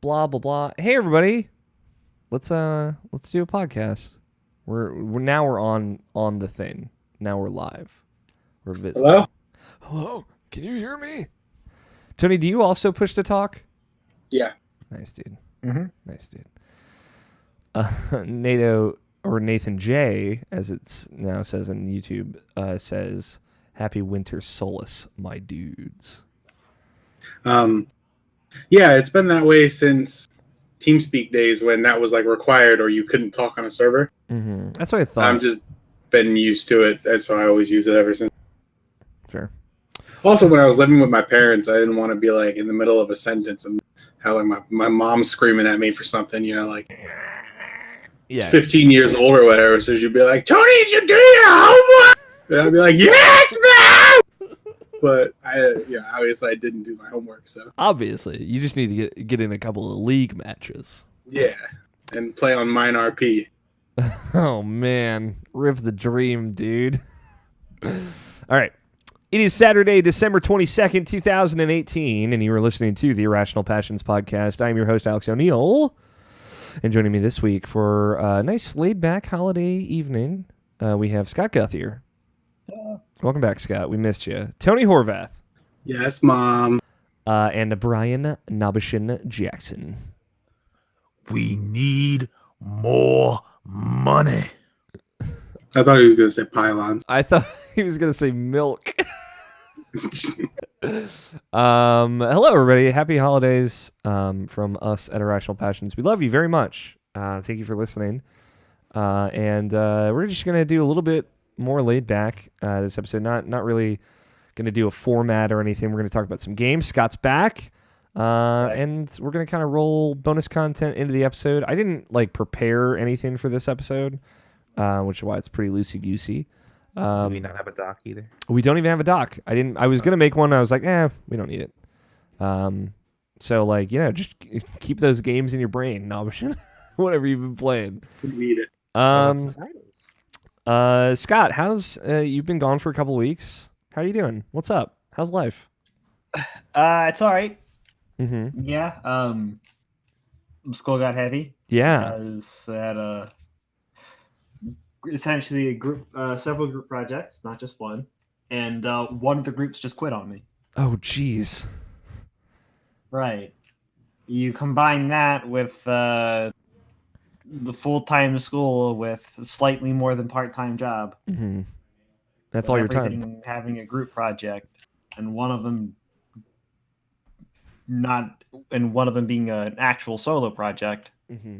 blah blah blah. Hey everybody, let's do a podcast. We're on the thing. Now we're live. We're Hello? visible. Hello, can you hear me? Tony, do you also push to talk? Yeah. Nice dude. Mm-hmm. Nice dude. NATO or Nathan J, as it's now says on YouTube, says, "Happy winter solace, my dudes." Yeah, it's been that way since TeamSpeak days when that was like required or you couldn't talk on a server. Mm-hmm. That's what I thought. I'm just been used to it, and so I always use it ever since. Fair. Also, when I was living with my parents, I didn't want to be like in the middle of a sentence and have like my mom screaming at me for something, like 15 years old or whatever. So she'd be like, "Tony, did you do your homework?" And I'd be like, "Yes, ma'am." But obviously I didn't do my homework, so Obviously, you just need to get in a couple of league matches. yeah, and play on Mine RP. Oh man, riv the dream, dude. All right. It is Saturday, December 22nd, 2018, and you are listening to the Irrational Passions podcast. I am your host, Alex O'Neill, and joining me this week for a nice laid-back holiday evening, we have Scott Guthier. Welcome back, Scott. We missed you. Tony Horvath. Yes, Mom. And Brian Nabishin Jackson. We need more money. I thought he was going to say pylons. I thought he was going to say milk. Hello, everybody. Happy holidays from us at Irrational Passions. We love you very much. Thank you for listening. And we're just going to do a little bit more laid back this episode. Not really going to do a format or anything. We're going to talk about some games. Scott's back. And we're going to kind of roll bonus content into the episode. I didn't prepare anything for this episode, which is why it's pretty loosey-goosey. Do we not have a doc either? We don't even have a doc. I was going to make one. I was like, we don't need it. So just keep those games in your brain, Nabishin. Whatever you've been playing. We need it. Scott, how's you've been gone for a couple of weeks? How are you doing? What's up? How's life? It's all right. Mm-hmm. Yeah. School got heavy. Yeah. I had essentially a group, several group projects, not just one, and one of the groups just quit on me. Oh, jeez. Right. You combine that with the full-time school with slightly more than part-time job. Mm-hmm. That's all your time. Having a group project, and one of them being an actual solo project Mm-hmm.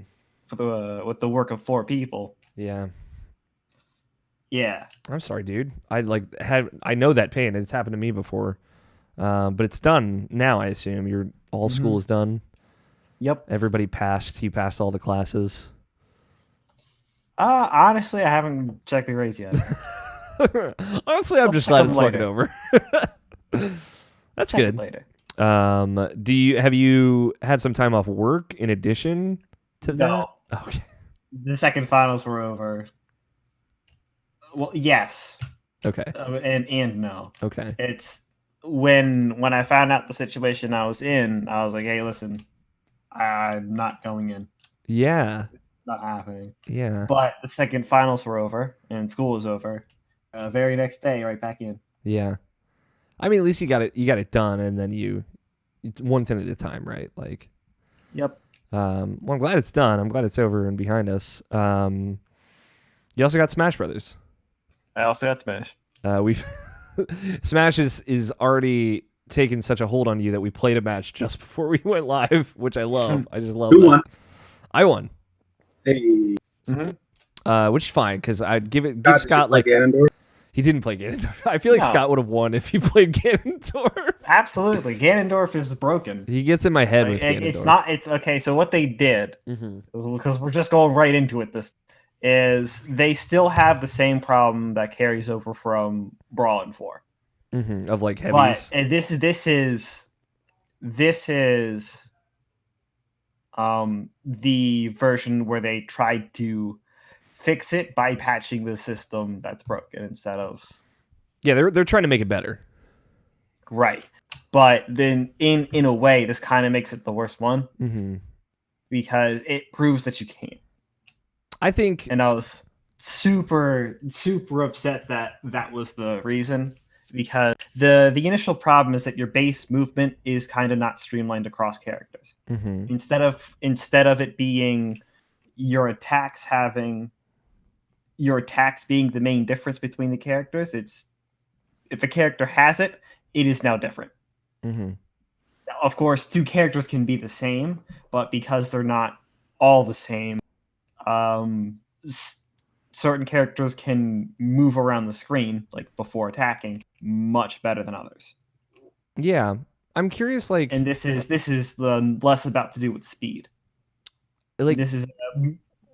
with the work of 4 people. Yeah. Yeah. I'm sorry, dude. I know that pain. It's happened to me before. But it's done now, I assume. All school is done. Yep. Everybody passed. You passed all the classes. Honestly, I haven't checked the grades yet. Honestly, I'm just glad it's fucking over. That's Check it good. later. Have you had some time off work in addition to that? No. Okay. The second finals were over. Well, yes. Okay. And no. Okay. It's when I found out the situation I was in, I was like, hey, listen, I'm not going in. Yeah. It's not happening. Yeah. But the second finals were over and school was over. Very next day, right back in. Yeah. I mean, at least you got it done, and then you one thing at a time, right? Yep. Well, I'm glad it's done. I'm glad it's over and behind us. You also got Smash Brothers. I also got Smash. We've Smash is already taken such a hold on you that we played a match just before we went live, which I love. I just love Who that. won? I won. Hey. Which is fine because I'd give God, Scott Ganondorf? he didn't play Ganondorf. I feel like No. Scott would have won if he played Ganondorf. Absolutely. Ganondorf is broken. He gets in my head with Ganondorf. It's not. It's okay. So what they did, because we're just going right into it, this is they still have the same problem that carries over from Brawl and 4. Of heavies. But this is the version where they tried to fix it by patching the system that's broken instead of Yeah, they're trying to make it better. right. But then in a way, this kind of makes it the worst one because it proves that you can't. I think, and I was super upset that was the reason, because the initial problem is that your base movement is kind of not streamlined across characters. Instead of it being your attacks being the main difference between the characters, it's if a character has it, it is now different. Of course, two characters can be the same, but because they're not all the same, certain characters can move around the screen, like before attacking, much better than others. Yeah, I'm curious. Like, and this is the less about to do with speed. Like, this is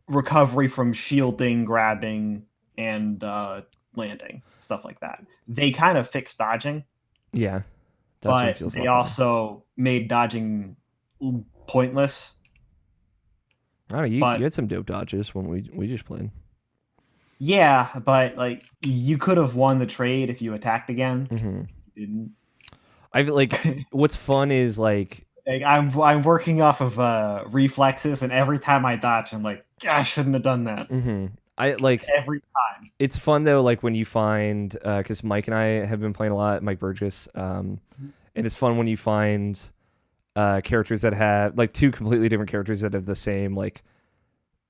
recovery from shielding, grabbing, and landing, stuff like that. They kind of fixed dodging. Yeah, but they also made dodging pointless. I don't know, you had some dope dodges when we just played. Yeah, but like you could have won the trade if you attacked again. You didn't. I feel like what's fun is like I'm working off of reflexes, and every time I dodge, I'm like, I shouldn't have done that. I like every time. It's fun though, like when you find because Mike and I have been playing a lot, Mike Burgess, and it's fun when you find characters that have like two completely different characters that have the same like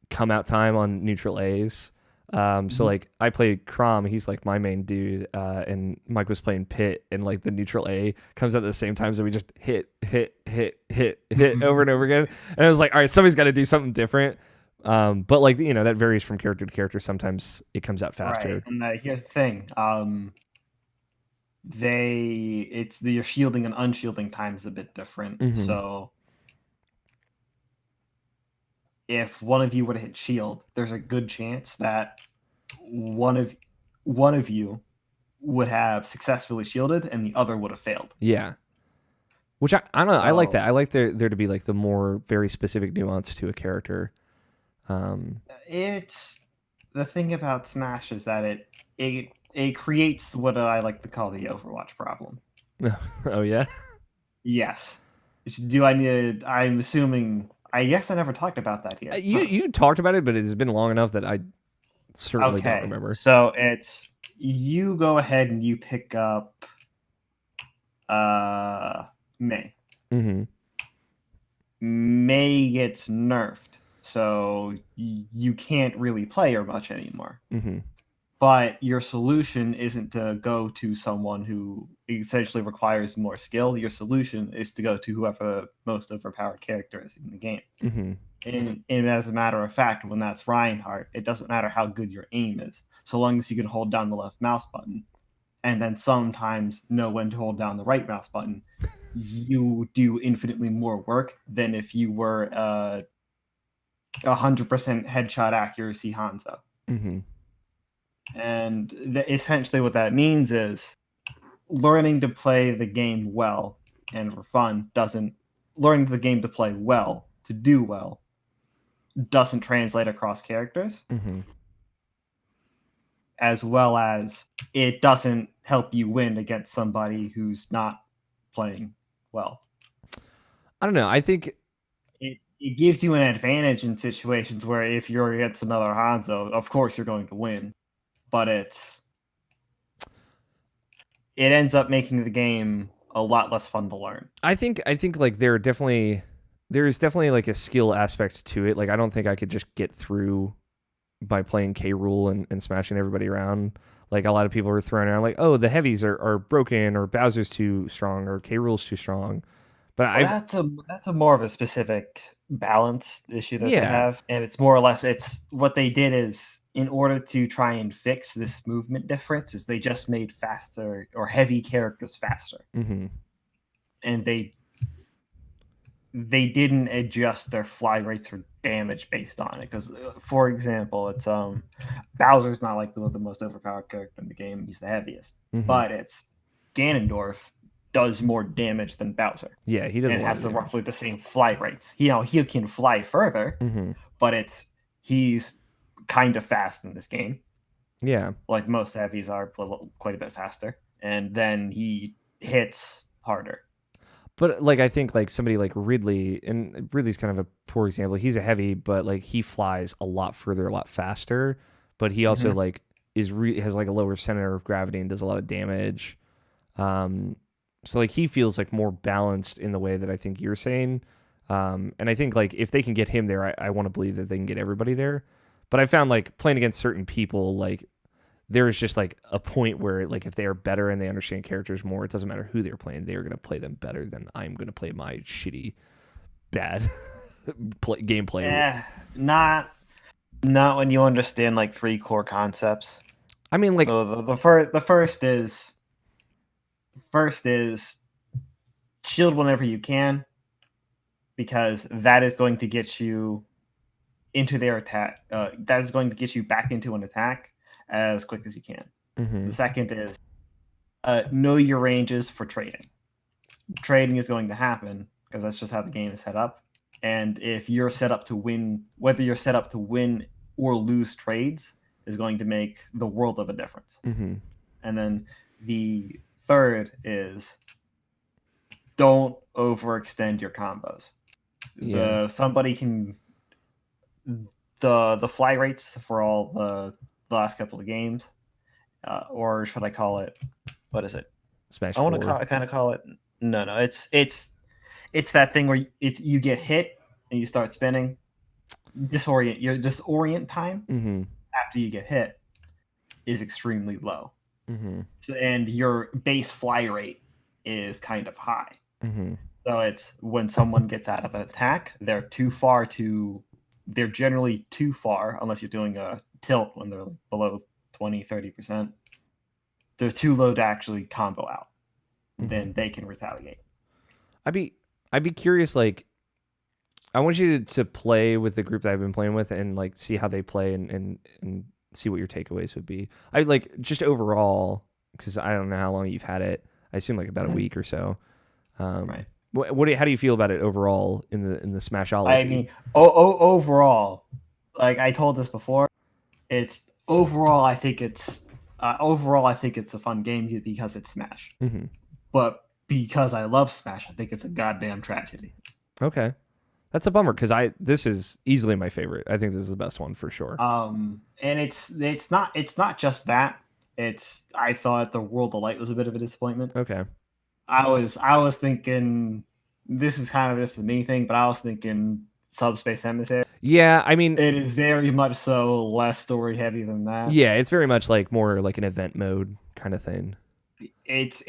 come out time on neutral A's. So like I played Crom, he's like my main dude, and Mike was playing Pit, and like the neutral A comes out at the same time, so we just hit over and over again. And I was like, all right, somebody's got to do something different. But like that varies from character to character. Sometimes it comes out faster. Right. And here's the thing: it's the shielding and unshielding time is a bit different. So if one of you were to hit shield, there's a good chance that one of you would have successfully shielded and the other would have failed. Yeah. Which I don't know. I like that. I like there to be like the more very specific nuance to a character. It's the thing about Smash is that it creates what I like to call the Overwatch problem. Oh yeah. Yes. I'm assuming. I guess I never talked about that here. You talked about it, but it's been long enough that I certainly don't remember. So it's you go ahead and you pick up Mei. Mei gets nerfed, so you can't really play her much anymore. But your solution isn't to go to someone who essentially requires more skill. Your solution is to go to whoever the most overpowered character is in the game. And as a matter of fact, when that's Reinhardt, it doesn't matter how good your aim is, so long as you can hold down the left mouse button, and then sometimes know when to hold down the right mouse button, you do infinitely more work than if you were 100% headshot accuracy Hanzo. And essentially what that means is learning to play the game well and for fun learning the game to play well, to do well, doesn't translate across characters. As well as it doesn't help you win against somebody who's not playing well. I don't know. I think it gives you an advantage in situations where if you're against another Hanzo, of course you're going to win. But it ends up making the game a lot less fun to learn. I think like there's definitely like a skill aspect to it. Like I don't think I could just get through by playing K Rool and smashing everybody around. Like a lot of people are throwing around like, oh, the heavies are broken, or Bowser's too strong, or K Rool's too strong. But that's a more of a specific balance issue that they have, and it's more or less what they did is, in order to try and fix this movement difference, is they just made faster or heavy characters faster. And they didn't adjust their fly rates or damage based on it. Because, for example, it's Bowser's not like the most overpowered character in the game. He's the heaviest. But it's Ganondorf does more damage than Bowser. Yeah, he does. And has roughly the same fly rates. He can fly further, but he's kind of fast in this game. Yeah. Like most heavies are quite a bit faster. And then he hits harder. But like I think like somebody like Ridley, and Ridley's kind of a poor example. He's a heavy, but like he flies a lot further, a lot faster. But he also like has like a lower center of gravity and does a lot of damage. So like he feels like more balanced in the way that I think you're saying. And I think like if they can get him there, I want to believe that they can get everybody there. But I found like playing against certain people, like there is just like a point where like if they are better and they understand characters more, it doesn't matter who they're playing, they're going to play them better than I'm going to play my shitty, bad gameplay. Not when you understand like 3 core concepts. I mean, like the first is shield whenever you can, because that is going to get you into their attack. That is going to get you back into an attack as quick as you can. The second is know your ranges for trading. Trading is going to happen because that's just how the game is set up. And if you're set up to win, whether you're set up to win or lose trades is going to make the world of a difference. And then the third is don't overextend your combos. Yeah. Somebody can the fly rates for all the last couple of games, or should I call it? What is it? Smash. I want to kind of call it. No. It's that thing where you get hit and you start spinning. Your disorient time after you get hit is extremely low. So, and your base fly rate is kind of high. So it's when someone gets out of an attack, they're generally too far, unless you're doing a tilt when they're below 20-30%. They're too low to actually combo out. Then they can retaliate. I'd be curious, like, I want you to play with the group that I've been playing with and like see how they play and see what your takeaways would be. I like just overall, because I don't know how long you've had it. I assume like about a week or so. Right. How do you feel about it overall in the Smashology? I mean, overall, like I told this before, I think it's a fun game because it's Smash. But because I love Smash, I think it's a goddamn tragedy. Okay. That's a bummer because this is easily my favorite. I think this is the best one for sure. And it's not just that. I thought the World of Light was a bit of a disappointment. Okay. I was thinking this is kind of just the me thing, but I was thinking Subspace Emissary. Yeah, I mean it is very much so less story heavy than that. Yeah, it's very much like more like an event mode kind of thing. It's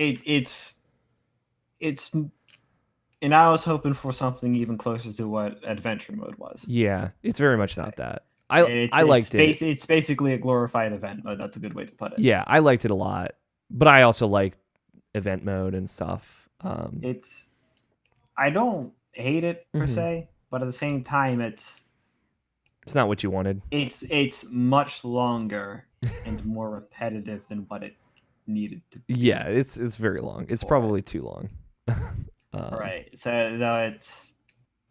and I was hoping for something even closer to what adventure mode was. Yeah, it's very much not that. I liked it. It's basically a glorified event mode. That's a good way to put it. Yeah, I liked it a lot, but I also liked event mode and stuff. I don't hate it per se, but at the same time, it's not what you wanted. It's much longer and more repetitive than what it needed to be. Yeah, it's very long. It's probably too long. Right. So it's,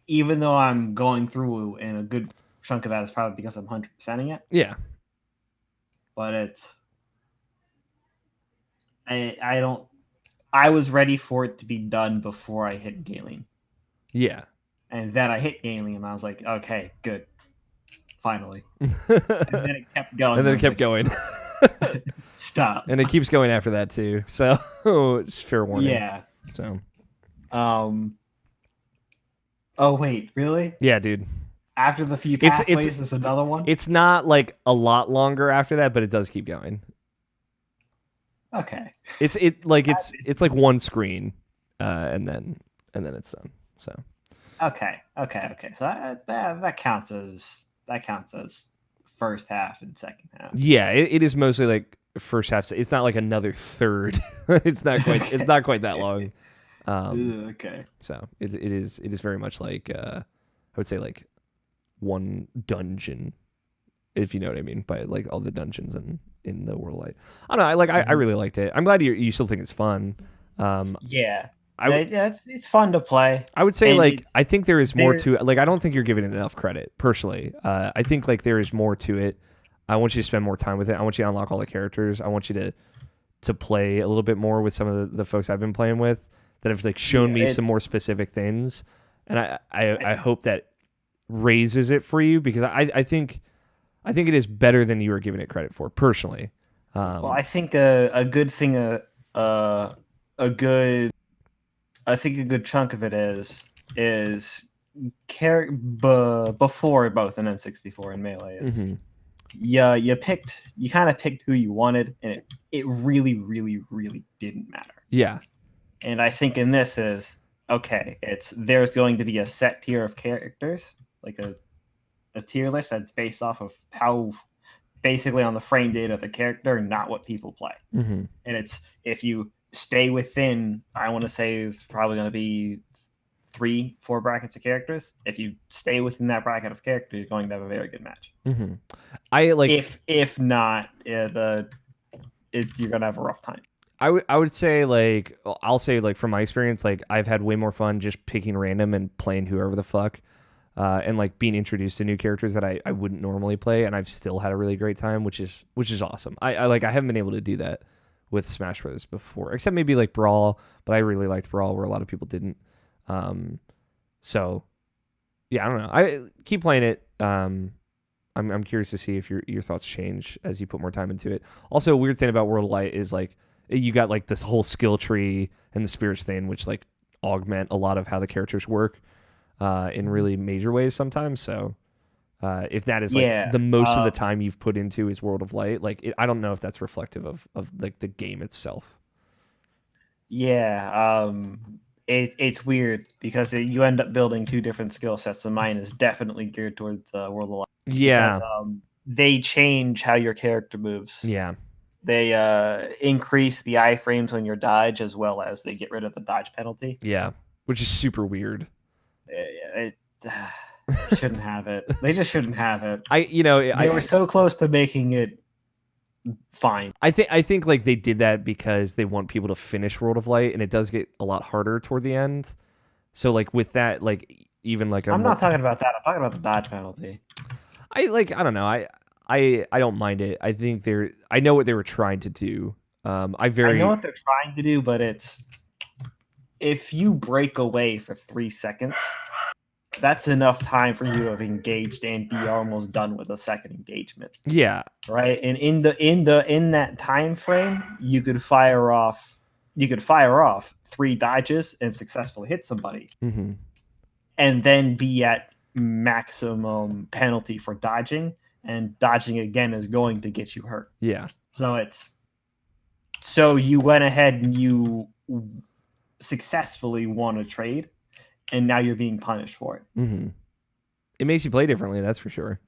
even though I'm going through, and a good chunk of that is probably because I'm 100%ing it. Yeah. But I was ready for it to be done before I hit Galen. Yeah. And then I hit Galen and I was like, okay, good. Finally. And then it kept going. And then it kept going. Stop. And it keeps going after that too. So it's fair warning. Yeah. So oh wait, really? Yeah, dude. After the few pathways, there's another one? It's not like a lot longer after that, but it does keep going. Okay. It's like one screen, and then it's done. So. Okay. So that counts as first half and second half. Yeah, it is mostly like first half. It's not like another third. It's not quite. It's not quite that long. Okay. So it is very much like I would say like one dungeon, if you know what I mean, by like all the dungeons in the World of Light. I don't know. I really liked it. I'm glad you still think it's fun. Yeah. It's fun to play. I would say I think there is more to it. Like I don't think you're giving it enough credit personally. I think like there is more to it. I want you to spend more time with it. I want you to unlock all the characters. I want you to play a little bit more with some of the folks I've been playing with. that have like shown me some more specific things, and I hope that raises it for you, because I think it is better than you were giving it credit for personally. Well, I think a good thing, a good chunk of it is before both an N64 and Melee is. Yeah, you kind of picked who you wanted, and it really, really, really didn't matter. Yeah. And I think in this is okay. There's going to be a set tier of characters, like a tier list that's based off of how, basically on the frame data of the character, not what people play. And it's, if you stay within, I want to say is probably going to be 3-4 brackets of characters. If you stay within that bracket of character, you're going to have a very good match. I like, if not, you're gonna have a rough time. I would say, like, I'll say, like, from my experience, like, I've had way more fun just picking random and playing whoever the fuck, and like being introduced to new characters that I wouldn't normally play, and I've still had a really great time, which is awesome. I haven't been able to do that with Smash Bros. Before, except maybe like Brawl, but I really liked Brawl where a lot of people didn't. So yeah, I don't know. I keep playing it. I'm curious to see if your thoughts change as you put more time into it. Also, a weird thing about World of Light is like you got like this whole skill tree and the spirits thing, which like augment a lot of how the characters work in really major ways sometimes. So if that is like the most of the time you've put into is World of Light, like I don't know if that's reflective of like the game itself. Yeah, it's weird because you end up building two different skill sets, and mine is definitely geared towards World of Light. Yeah, because, they change how your character moves. Yeah, they increase the iframes on your dodge, as well as they get rid of the dodge penalty. Yeah, which is super weird. It shouldn't have it. They just shouldn't have it. They were so close to making it fine. I think like they did that because they want people to finish World of Light, and it does get a lot harder toward the end. So like with that, like even like I'm not talking about that. I'm talking about the dodge penalty. I don't know. I don't mind it. I think I know what they were trying to do. I know what they're trying to do, but it's, if you break away for 3 seconds, that's enough time for you to have engaged and be almost done with a second engagement. Yeah. Right. And in that time frame, you could fire off 3 dodges and successfully hit somebody. And then be at maximum penalty for dodging, and dodging again is going to get you hurt. Yeah. So you went ahead and you successfully won a trade, and now you're being punished for it. It makes you play differently, that's for sure.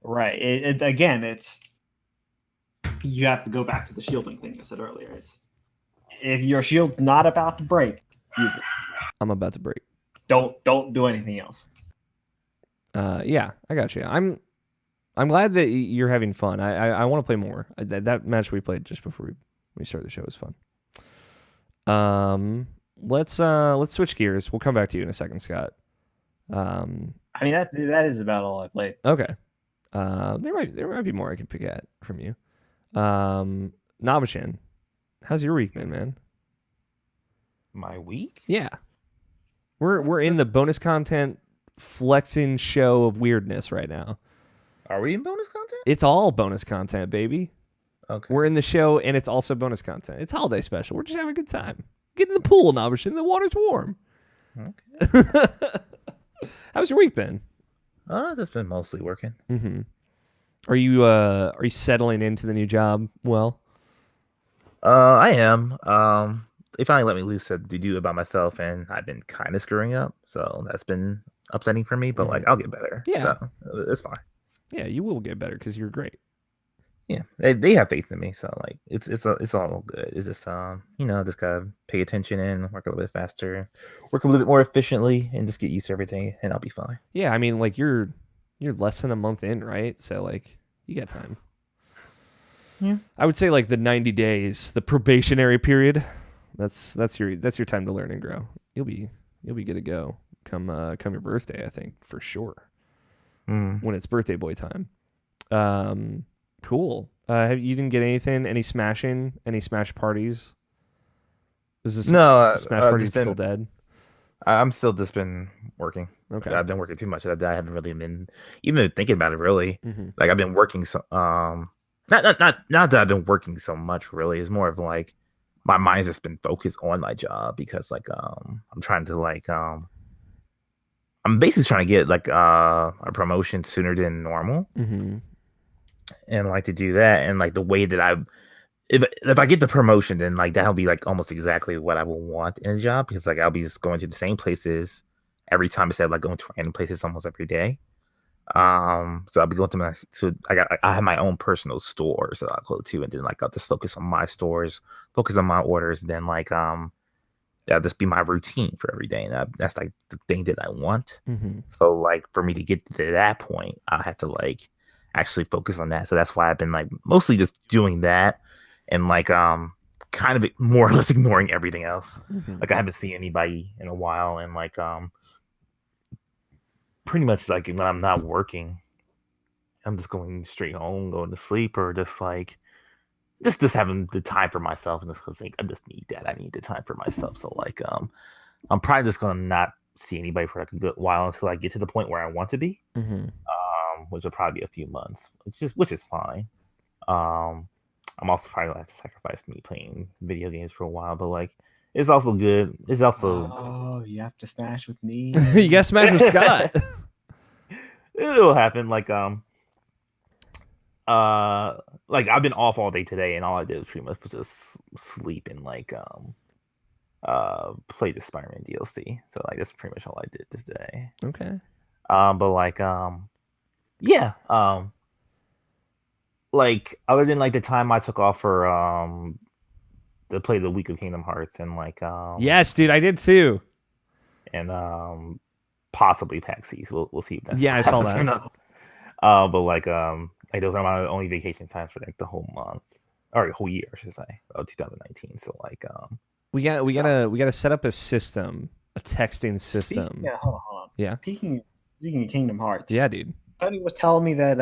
Right. It's you have to go back to the shielding thing I said earlier. It's, if your shield's not about to break, use it. I'm about to break. Don't do anything else. Yeah, I got you. I'm glad that you're having fun. I want to play more. That match we played just before we started the show was fun. Let's switch gears. We'll come back to you in a second, Scott. I mean that is about all I played. Okay. There might be more I can pick at from you. Nabashin, how's your week been, man? My week? Yeah. We're in the bonus content flexing show of weirdness right now. Are we in bonus content? It's all bonus content, baby. Okay. We're in the show, and it's also bonus content. It's holiday special. We're just having a good time. Get in the pool, Nabashin. The water's warm. Okay. How's your week been? That's been mostly working. Are you settling into the new job well? I am. They finally let me loose to do it by myself, and I've been kind of screwing up, so that's been upsetting for me. But like, I'll get better. Yeah, so it's fine. Yeah, you will get better because you're great. Yeah, they have faith in me, so like it's all good. It's just just gotta pay attention and work a little bit faster, work a little bit more efficiently, and just get used to everything, and I'll be fine. Yeah, I mean, like you're less than a month in, right? So like you got time. Yeah, I would say like the 90 days, the probationary period. That's your time to learn and grow. You'll be good to go come your birthday, I think, for sure. When it's birthday boy time. Cool. You didn't get anything? Any smashing? Any smash parties? Is this No, Smash Party just still been, dead? I'm still just been working. Okay. I've been working too much. I haven't really been even thinking about it really. Mm-hmm. Like I've been working so not that I've been working so much really. It's more of like my mind's just been focused on my job because like I'm trying to like I'm basically trying to get like a promotion sooner than normal. Mm-hmm. And like to do that and like the way that if I get the promotion, then like that'll be like almost exactly what I will want in a job because like I'll be just going to the same places every time instead of like going to random places almost every day. So I'll be going to I have my own personal stores that I'll go to, and then like I'll just focus on my stores, focus on my orders, and then like that'll just be my routine for every day, and that's like the thing that I want. Mm-hmm. So like for me to get to that point, I have to like actually focus on that. So that's why I've been like mostly just doing that and like kind of more or less ignoring everything else. Mm-hmm. Like I haven't seen anybody in a while, and like pretty much like when I'm not working, I'm just going straight home, going to sleep, or just like just having the time for myself. And just like I just need that. I need the time for myself. So like I'm probably just gonna not see anybody for like a good while until I get to the point where I want to be. Mm-hmm. Which will probably be a few months, which is fine. I'm also probably gonna have to sacrifice me playing video games for a while, but like it's also good. It's also you have to smash with me. You gotta smash with Scott. It'll happen. Like I've been off all day today, and all I did was pretty much just sleep and like play the Spider-Man DLC. So like that's pretty much all I did today. Okay. But like yeah, like other than like the time I took off for to play the week of Kingdom Hearts and like yes, dude, I did too. And possibly PAX East. We'll see if that's I saw that. But like those are my only vacation times for like the whole month or the whole year, I should say, of 2019. So like we gotta set up a system, a texting system. Hold on. Yeah. Speaking of Kingdom Hearts. Yeah, dude. Tony was telling me that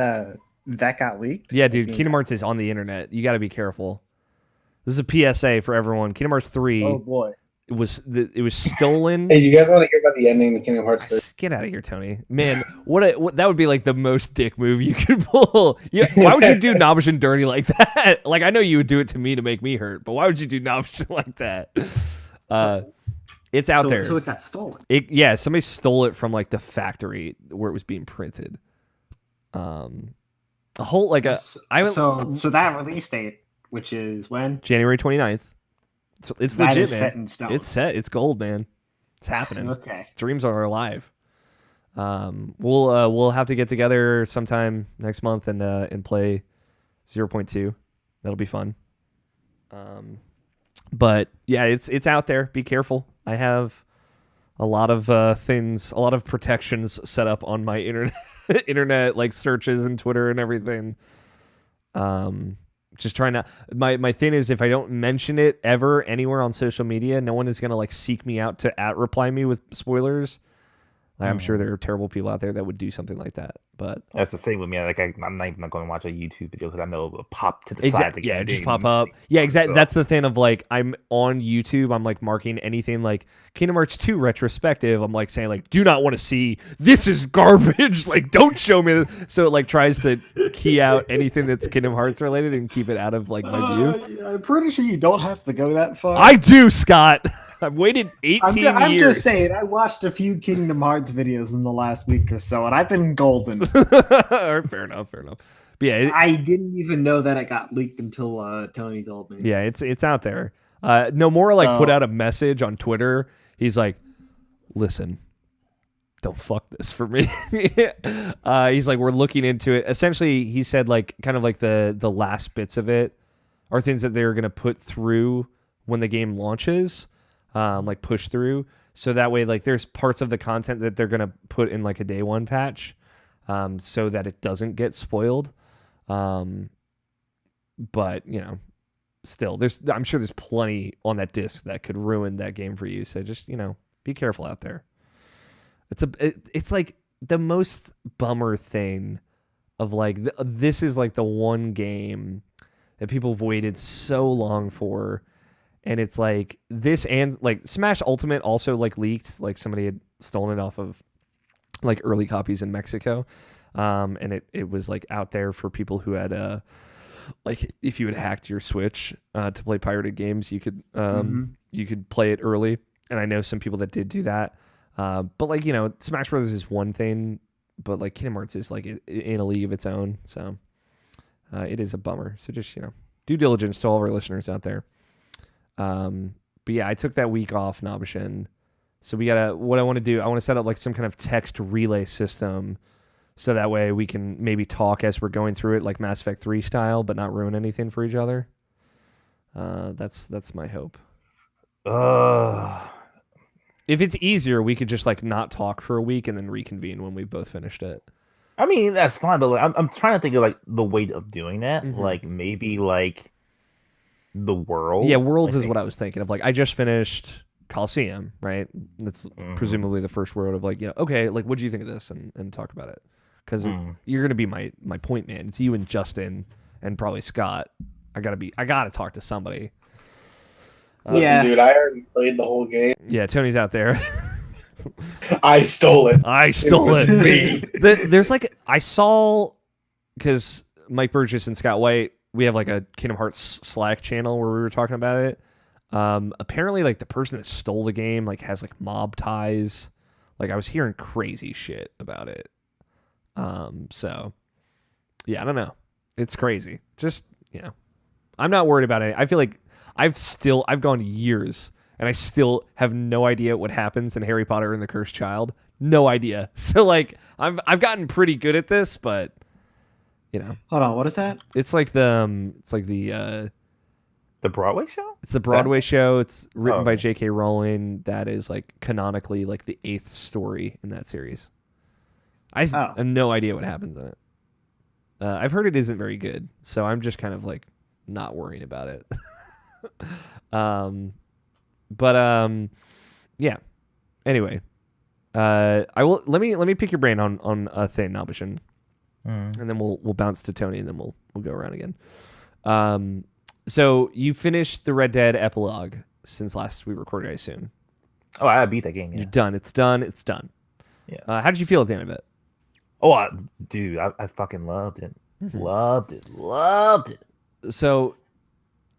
that got leaked. Yeah, dude. Kingdom Hearts is on the internet. You got to be careful. This is a PSA for everyone. Kingdom Hearts 3. Oh boy. It was stolen. Hey, you guys want to hear about the ending of Kingdom Hearts 3? Get out of here, Tony. Man, what that would be like the most dick move you could pull. Why would you do Nabishin dirty like that? Like I know you would do it to me to make me hurt, but why would you do Nabishin like that? It's out there. So it got stolen. Somebody stole it from like the factory where it was being printed. A whole like a so that release date, which is when? January 29th. It's that legit, is man. set in stone. It's set. It's gold, man. It's happening. Okay. Dreams are alive. We'll have to get together sometime next month and play 0.2. That'll be fun. But yeah, it's out there. Be careful. I have a lot of things, a lot of protections set up on my internet like searches and Twitter and everything. Just trying to. My thing is, if I don't mention it ever anywhere on social media, no one is gonna like seek me out to reply me with spoilers. Like, I'm sure there are terrible people out there that would do something like that. But that's the same with me. Like I'm not even going to watch a YouTube video because I know it will pop to the side. Yeah, just pop up. Yeah, exactly. So. That's the thing of like I'm on YouTube. I'm like marking anything like Kingdom Hearts 2 retrospective. I'm like saying like, do not want to see. This is garbage. Like, don't show me. So it like tries to key out anything that's Kingdom Hearts related and keep it out of like my view. I'm pretty sure you don't have to go that far. I do, Scott. I've waited 18 years. I'm just saying, I watched a few Kingdom Hearts videos in the last week or so, and I've been golden. Fair enough. But yeah, I didn't even know that it got leaked until Tony told me. Yeah, it's out there. Nomura like put out a message on Twitter. He's like, listen, don't fuck this for me. He's like, we're looking into it. Essentially, he said like kind of like the last bits of it are things that they're gonna put through when the game launches. Like push through, so that way like there's parts of the content that they're gonna put in like a day one patch, so that it doesn't get spoiled. But you know, still I'm sure there's plenty on that disc that could ruin that game for you. So just be careful out there. It's like the most bummer thing of like this is like the one game that people have waited so long for. and it's like this, and like Smash Ultimate also like leaked, like somebody had stolen it off of like early copies in Mexico, and it was like out there for people who had like if you had hacked your Switch to play pirated games, you could you could play it early, and I know some people that did do that. But like, you know, Smash Brothers is one thing, but like Kingdom Hearts is like in a league of its own. So it is a bummer. So just, you know, due diligence to all of our listeners out there. But yeah, I took that week off, Nabashin. So what I want to do, I want to set up like some kind of text relay system, so that way we can maybe talk as we're going through it, like Mass Effect 3 style, but not ruin anything for each other. That's my hope. If it's easier, we could just like not talk for a week and then reconvene when we've both finished it. I mean, that's fine, but like, I'm trying to think of like the way of doing that. Like maybe like the world. Yeah, Worlds is what I was thinking of. Like, I just finished Coliseum, right? That's presumably the first world of like, you know, okay, like what do you think of this, and talk about it, because you're gonna be my point man. It's you and Justin and probably Scott. I gotta talk to somebody. Listen, dude, I already played the whole game. Yeah, Tony's out there. I stole it. It was me. There's like, I saw, because Mike Burgess and Scott White, we have like a Kingdom Hearts Slack channel where we were talking about it. Apparently, like the person that stole the game like has like mob ties. Like I was hearing crazy shit about it. So yeah, I don't know. It's crazy. Just, you know, I'm not worried about it. I feel like I've gone years and I still have no idea what happens in Harry Potter and the Cursed Child. No idea. So like I've gotten pretty good at this, but you know. Hold on, what is that? It's like the Broadway show? It's the Broadway show. It's written by J.K. Rowling. That is like canonically like the 8th story in that series. I have no idea what happens in it. I've heard it isn't very good, so I'm just kind of like not worrying about it. Yeah. Anyway, I will let me pick your brain on a thing, Nabashin, and then we'll bounce to Tony, and then we'll go around again. So you finished the Red Dead epilogue since last we recorded, I assume. Oh, I beat that game. Yeah. You're done. It's done. It's done. Yeah. How did you feel at the end of it? Oh, dude, I fucking loved it. Loved it. So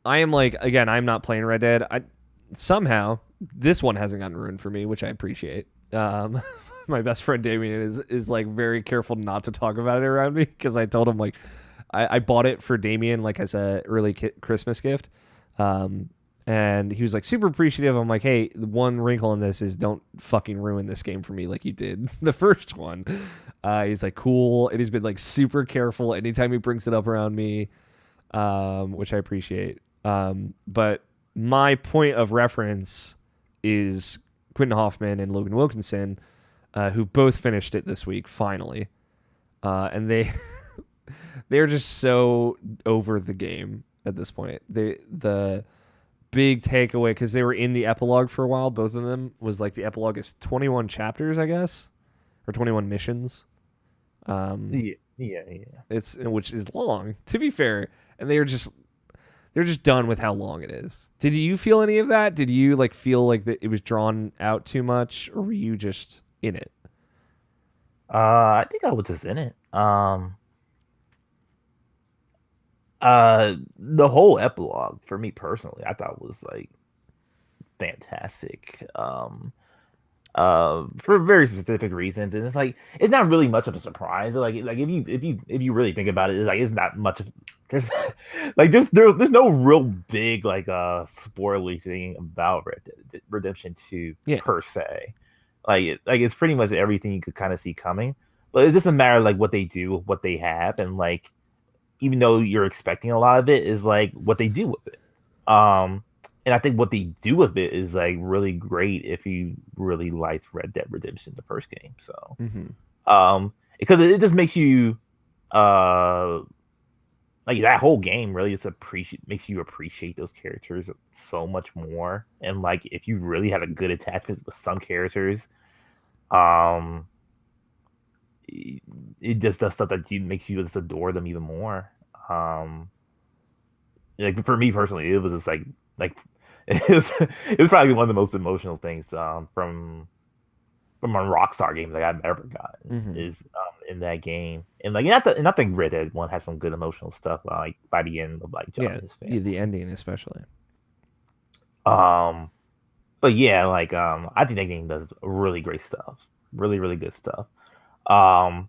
I am like, again, I'm not playing Red Dead. Somehow this one hasn't gotten ruined for me, which I appreciate. My best friend Damien is like very careful not to talk about it around me, because I told him like I bought it for Damien like as a early Christmas gift, and he was like super appreciative. I'm like, hey, the one wrinkle in this is don't fucking ruin this game for me like you did the first one. He's like, cool, and he's been like super careful anytime he brings it up around me, which I appreciate. But my point of reference is Quentin Hoffman and Logan Wilkinson, who both finished it this week finally, and they're just so over the game at this point. The big takeaway, because they were in the epilogue for a while, both of them, was like the epilogue is 21 chapters, I guess, or 21 missions. Yeah. It's, which is long, to be fair, and they're just done with how long it is. Did you feel any of that? Did you like feel like that it was drawn out too much, or were you just in it? I think I was just in it. The whole epilogue for me personally, I thought was like fantastic. For very specific reasons, and it's not really much of a surprise. Like if you really think about it, it's not much of, there's there's no real big spoilery thing about Red Dead Redemption 2 per se. Like it's pretty much everything you could kind of see coming, but it's just a matter of like what they do, what they have, and like even though you're expecting a lot of it, is like what they do with it. And I think what they do with it is like really great if you really liked Red Dead Redemption, the first game. So, because it just makes you, like that whole game really just makes you appreciate those characters so much more. And like if you really have a good attachment with some characters, it just does stuff that makes you just adore them even more. Like for me personally, it was just like it was probably one of the most emotional things from a Rockstar game that I've ever gotten is in that game. And like not the Red Dead one has some good emotional stuff like by the end of like John and his family. Yeah, the ending especially. But yeah, like I think that game does really great stuff. Really, really good stuff. Like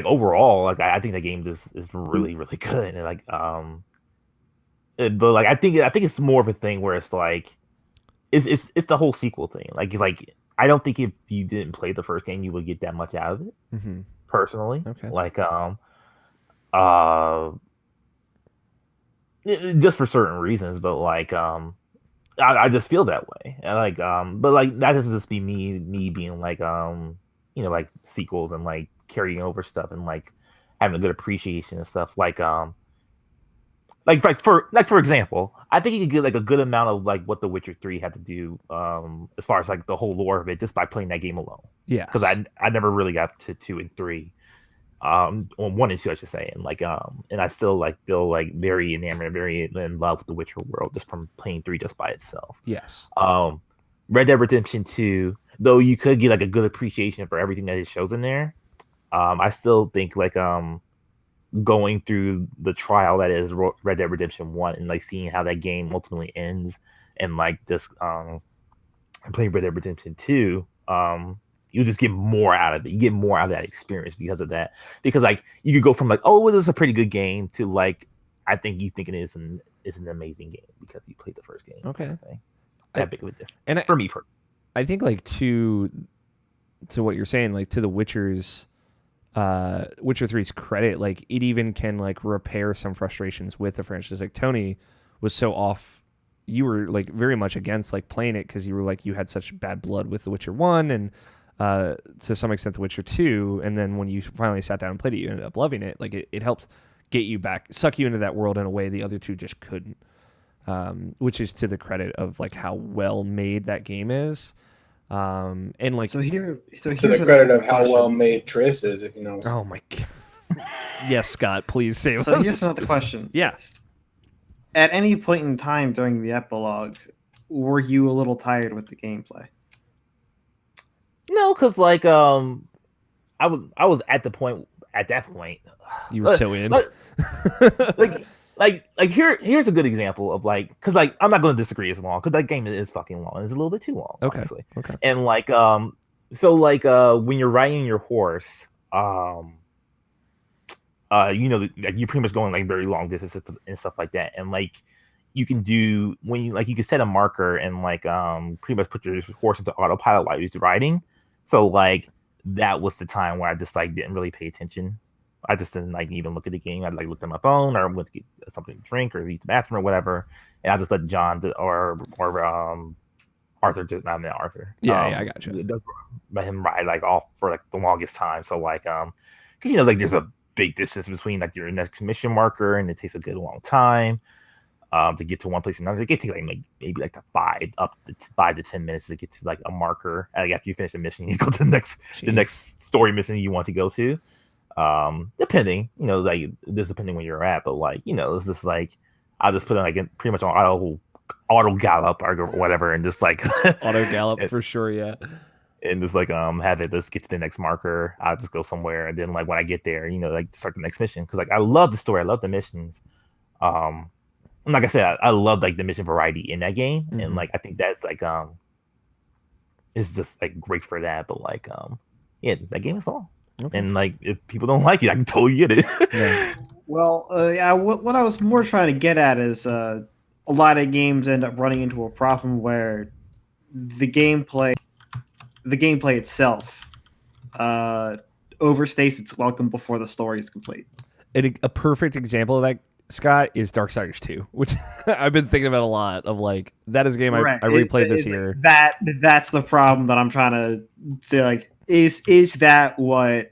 overall, like I think the game is really, really good. And like but like I think it's more of a thing where it's like it's the whole sequel thing. Like I don't think if you didn't play the first game you would get that much out of it. Personally. Okay. Like just for certain reasons, but like I just feel that way. And like but like that doesn't just be me being like you know, like sequels and like carrying over stuff and like having a good appreciation and stuff. Like for example, I think you could get like a good amount of like what The Witcher 3 had to do as far as like the whole lore of it just by playing that game alone. Yeah. Because I never really got to 2 and 3. On 1 and 2 I should say, and like and I still like feel like very enamored, very in love with the Witcher world just from playing 3 just by itself. Yes. Red Dead Redemption 2, though you could get like a good appreciation for everything that it shows in there, I still think like going through the trial that is Red Dead Redemption 1 and like seeing how that game ultimately ends and like this playing Red Dead Redemption 2, you just get more out of it. You get more out of that experience because of that. Because like you could go from like, oh, well, this is a pretty good game to like, I think you think it is an amazing game because you played the first game. Okay. That big of a difference. And for me, I think like to what you're saying, like to the Witcher's Witcher 3's credit, like it even can like repair some frustrations with the franchise. Like Tony was so off. You were like very much against like playing it because you were like you had such bad blood with The Witcher 1 and to some extent The Witcher 2, and then when you finally sat down and played it, you ended up loving it. Like it helped get you back, suck you into that world in a way the other two just couldn't, which is to the credit of like how well made that game is. And like to the credit of how well made Triss is, if you know. Oh my god. Yes, Scott, please save us. So here's another question. Yes. At any point in time during the epilogue, were you a little tired with the gameplay? No, because like I was at that point. You were so in. Like here's a good example of like, because like I'm not going to disagree as long because that game is fucking long. It's a little bit too long, honestly. Okay. And like so like when you're riding your horse, you know, like you're pretty much going like very long distances and stuff like that, and like you can do when you like you can set a marker and like pretty much put your horse into autopilot while you're riding. So like that was the time where I just like didn't really pay attention. I just didn't like even look at the game. I'd like look at my phone or went to get something to drink or use the bathroom or whatever, and I just let John or Arthur, not Arthur. Yeah, I got you. Let him ride like off for like the longest time. So like because you know like there's a big distance between like your next mission marker and it takes a good long time to get to one place and another. It can take like maybe like 5 to 10 minutes to get to like a marker. Like after you finish the mission, you go to the next story mission you want to go to. Depending, you know, like this depending where you're at, but like, you know, it's just like I'll just put it like pretty much on auto gallop or whatever, and just like auto gallop for sure, yeah. And just like have it just get to the next marker. I'll just go somewhere, and then like when I get there, you know, like start the next mission because like I love the story, I love the missions. Like I said, I love like the mission variety in that game, and like I think that's like it's just like great for that. But like yeah, that game is long. Okay. And like, if people don't like it, I can totally get it. Yeah. Well, yeah. What I was more trying to get at is a lot of games end up running into a problem where the gameplay itself overstays its welcome before the story is complete. A perfect example of that, Scott, is Darksiders 2, which I've been thinking about a lot. Of like that is a game I replayed this year. That's the problem that I'm trying to say. Like, is that what?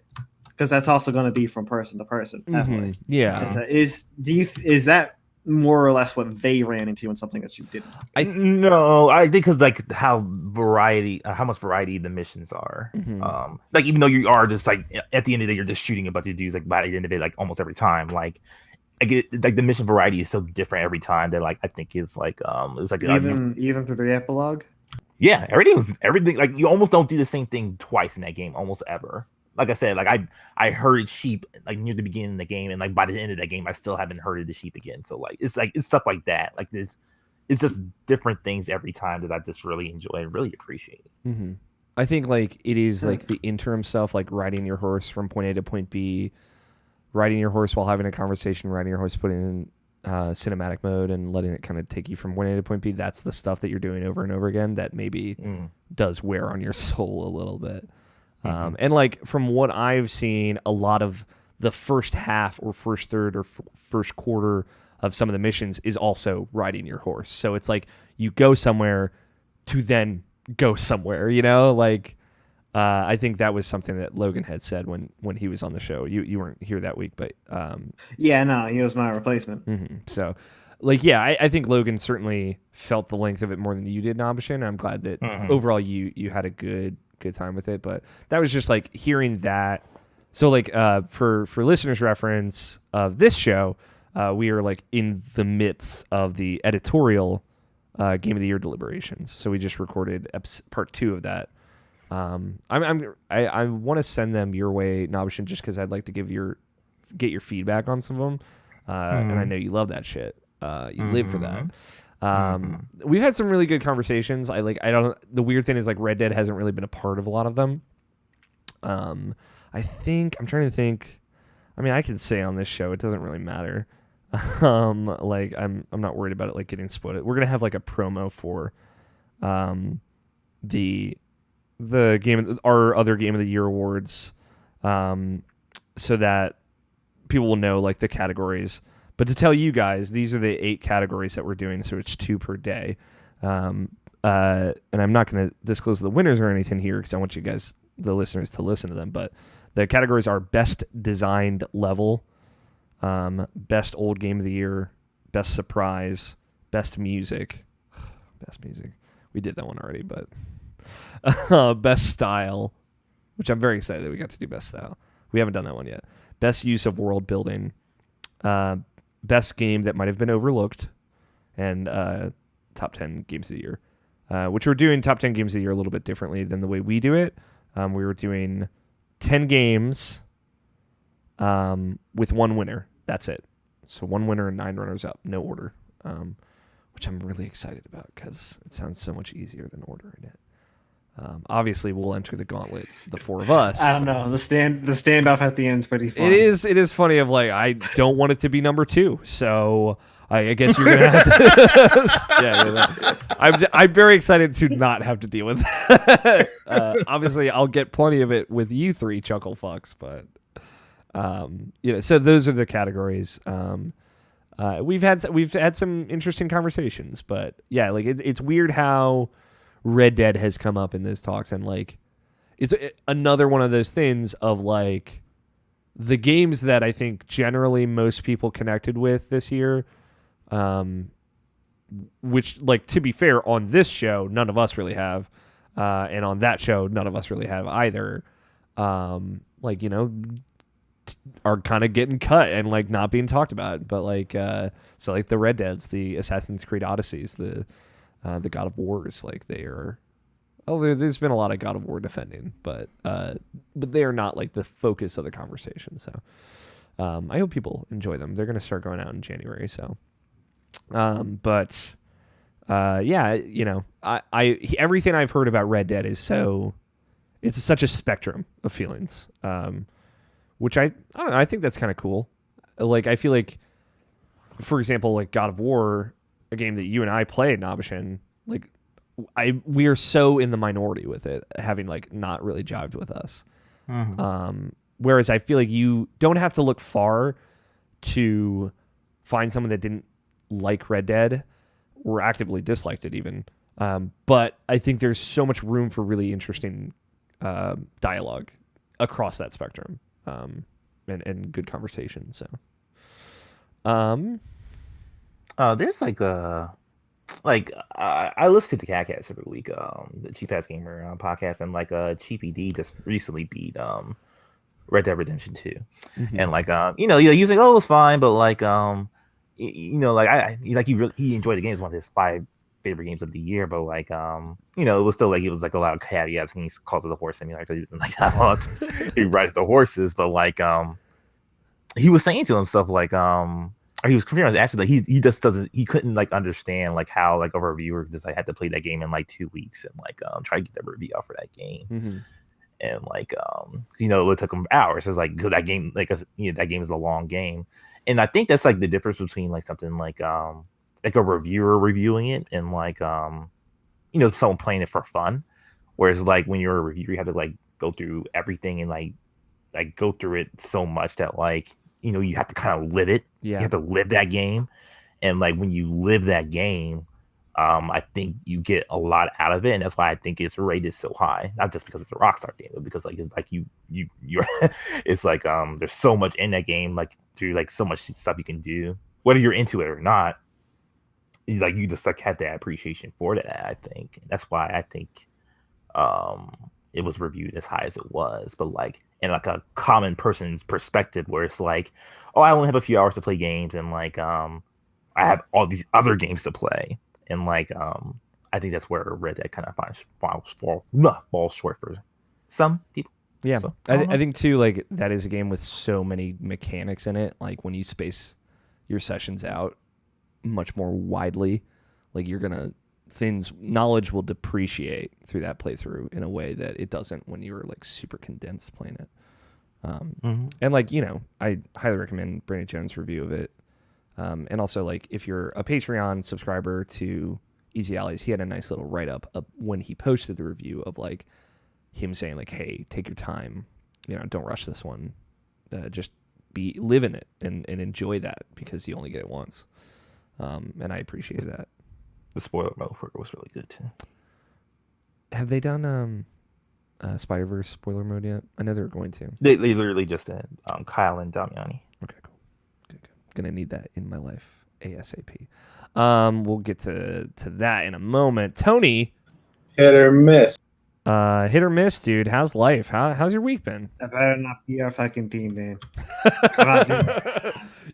Because that's also going to be from person to person. Mm-hmm. Yeah. Is that more or less what they ran into and something that you didn't? No, I think because like how much variety the missions are. Mm-hmm. Like even though you are just like at the end of the day you're just shooting a bunch of dudes like by the end of it like almost every time. Like like the mission variety is so different every time that like I think it's like it's like even through the epilogue. Yeah, everything like you almost don't do the same thing twice in that game almost ever. Like I said, like I herded sheep like near the beginning of the game, and like by the end of that game, I still haven't herded the sheep again. So like it's stuff like that. Like it's just different things every time that I just really enjoy and really appreciate. Mm-hmm. I think like it is like the interim stuff, like riding your horse from point A to point B, riding your horse while having a conversation, riding your horse, putting in cinematic mode and letting it kind of take you from point A to point B. That's the stuff that you're doing over and over again that maybe does wear on your soul a little bit. And like from what I've seen, a lot of the first half or first third or first quarter of some of the missions is also riding your horse. So it's like you go somewhere to then go somewhere, you know, like I think that was something that Logan had said when he was on the show. You weren't here that week, but yeah, no, he was my replacement. Mm-hmm. So like, yeah, I think Logan certainly felt the length of it more than you did, Nabashin. I'm glad that overall you had a good time with it, but that was just like hearing that. So like for listeners' reference of this show, we are like in the midst of the editorial Game of the Year deliberations. So we just recorded part 2 of that. I want to send them your way, Nabashin, just because I'd like to get your feedback on some of them. And I know you love that shit. You live for that. We've had some really good conversations. The weird thing is like Red Dead hasn't really been a part of a lot of them. I'm trying to think. I mean, I can say on this show, it doesn't really matter. Like I'm not worried about it like getting spoiled. We're gonna have like a promo for, the our other Game of the Year awards, so that people will know like the categories. But to tell you guys, these are the 8 categories that we're doing, so it's 2 per day. And I'm not going to disclose the winners or anything here because I want you guys, the listeners, to listen to them. But the categories are Best Designed Level, Best Old Game of the Year, Best Surprise, Best Music. Best Music. We did that one already, but Best Style, which I'm very excited that we got to do Best Style. We haven't done that one yet. Best Use of World Building, Best Game that might have been overlooked, and Top 10 Games of the Year, which we're doing Top 10 Games of the Year a little bit differently than the way we do it. We were doing 10 games with 1 winner. That's it. So 1 winner and 9 runners up, no order, which I'm really excited about because it sounds so much easier than ordering it. Obviously, we'll enter the gauntlet, the 4 of us. I don't know. The standoff at the end is pretty fun. It is funny. Of like, I don't want it to be number 2, so I guess you're gonna have to. Yeah. I'm very excited to not have to deal with that. Obviously, I'll get plenty of it with you 3 chuckle fucks, but so those are the categories. We've had some interesting conversations, but yeah, like it's weird how Red Dead has come up in those talks, and like it's another one of those things of like the games that I think generally most people connected with this year, which, like, to be fair, on this show none of us really have, and on that show none of us really have either, like, you know, are kind of getting cut and like not being talked about. But like so like the Red Deads, the Assassin's Creed Odysseys, the God of Wars, like they are, there's been a lot of God of War defending, but they are not like the focus of the conversation. So I hope people enjoy them. They're going to start going out in January. So yeah, you know, I everything I've heard about Red Dead is it's such a spectrum of feelings, which I don't know, I think that's kind of cool. Like, I feel like, for example, like God of War, a game that you and I played, Nabashin, like we are so in the minority with it, having like not really jived with us. Whereas I feel like you don't have to look far to find someone that didn't like Red Dead or actively disliked it even. But I think there's so much room for really interesting dialogue across that spectrum, and good conversation. So, there's I listen to the Catcast every week, the Cheap Ass Gamer podcast, and like Cheapy D just recently beat Red Dead Redemption 2. And like he's like, oh, it's fine, but like like he enjoyed the game. It's one of his 5 favorite games of the year, but like it was still like, it was like a lot of caveats, and he calls it a horse simulator because he doesn't like that much. He rides the horses, but like he was saying to himself like or he was confused actually, like he just doesn't, he couldn't like understand like how like a reviewer just like had to play that game in like 2 weeks and like try to get the review out for that game. And like it took him hours. It's like, cause that game, like that game is a long game, and I think that's like the difference between like something like a reviewer reviewing it and like someone playing it for fun. Whereas like when you're a reviewer, you have to like go through everything and like go through it so much that like you have to kind of live it. You have to live that game, and like when you live that game, I think you get a lot out of it, and that's why I think it's rated so high. Not just because it's a Rockstar game, but because like it's like you're it's like there's so much in that game, like through like so much stuff you can do, whether you're into it or not. You just like have that appreciation for that. I think that's why I think it was reviewed as high as it was. But like in like a common person's perspective, where it's like, oh, I only have a few hours to play games, and like I have all these other games to play. And like I think that's where Red Dead kind of falls short for some people. Yeah, so, I think too, like that is a game with so many mechanics in it. Like when you space your sessions out much more widely, like knowledge will depreciate through that playthrough in a way that it doesn't when you're like super condensed playing it. And like I highly recommend Brandon Jones' review of it. And also, like, if you're a Patreon subscriber to Easy Allies, he had a nice little write-up when he posted the review of, like, him saying, like, hey, take your time. Don't rush this one. Just live in it and enjoy that because you only get it once. And I appreciate that. The spoiler mode for it was really good, too. Have they done Spider-Verse spoiler mode yet? I know they're going to. They literally just did. Kyle and Damiani. Okay, cool. Gonna need that in my life ASAP. We'll get to that in a moment. Tony, hit or miss, dude. How's life? How's your week been? That better not be our fucking team, man.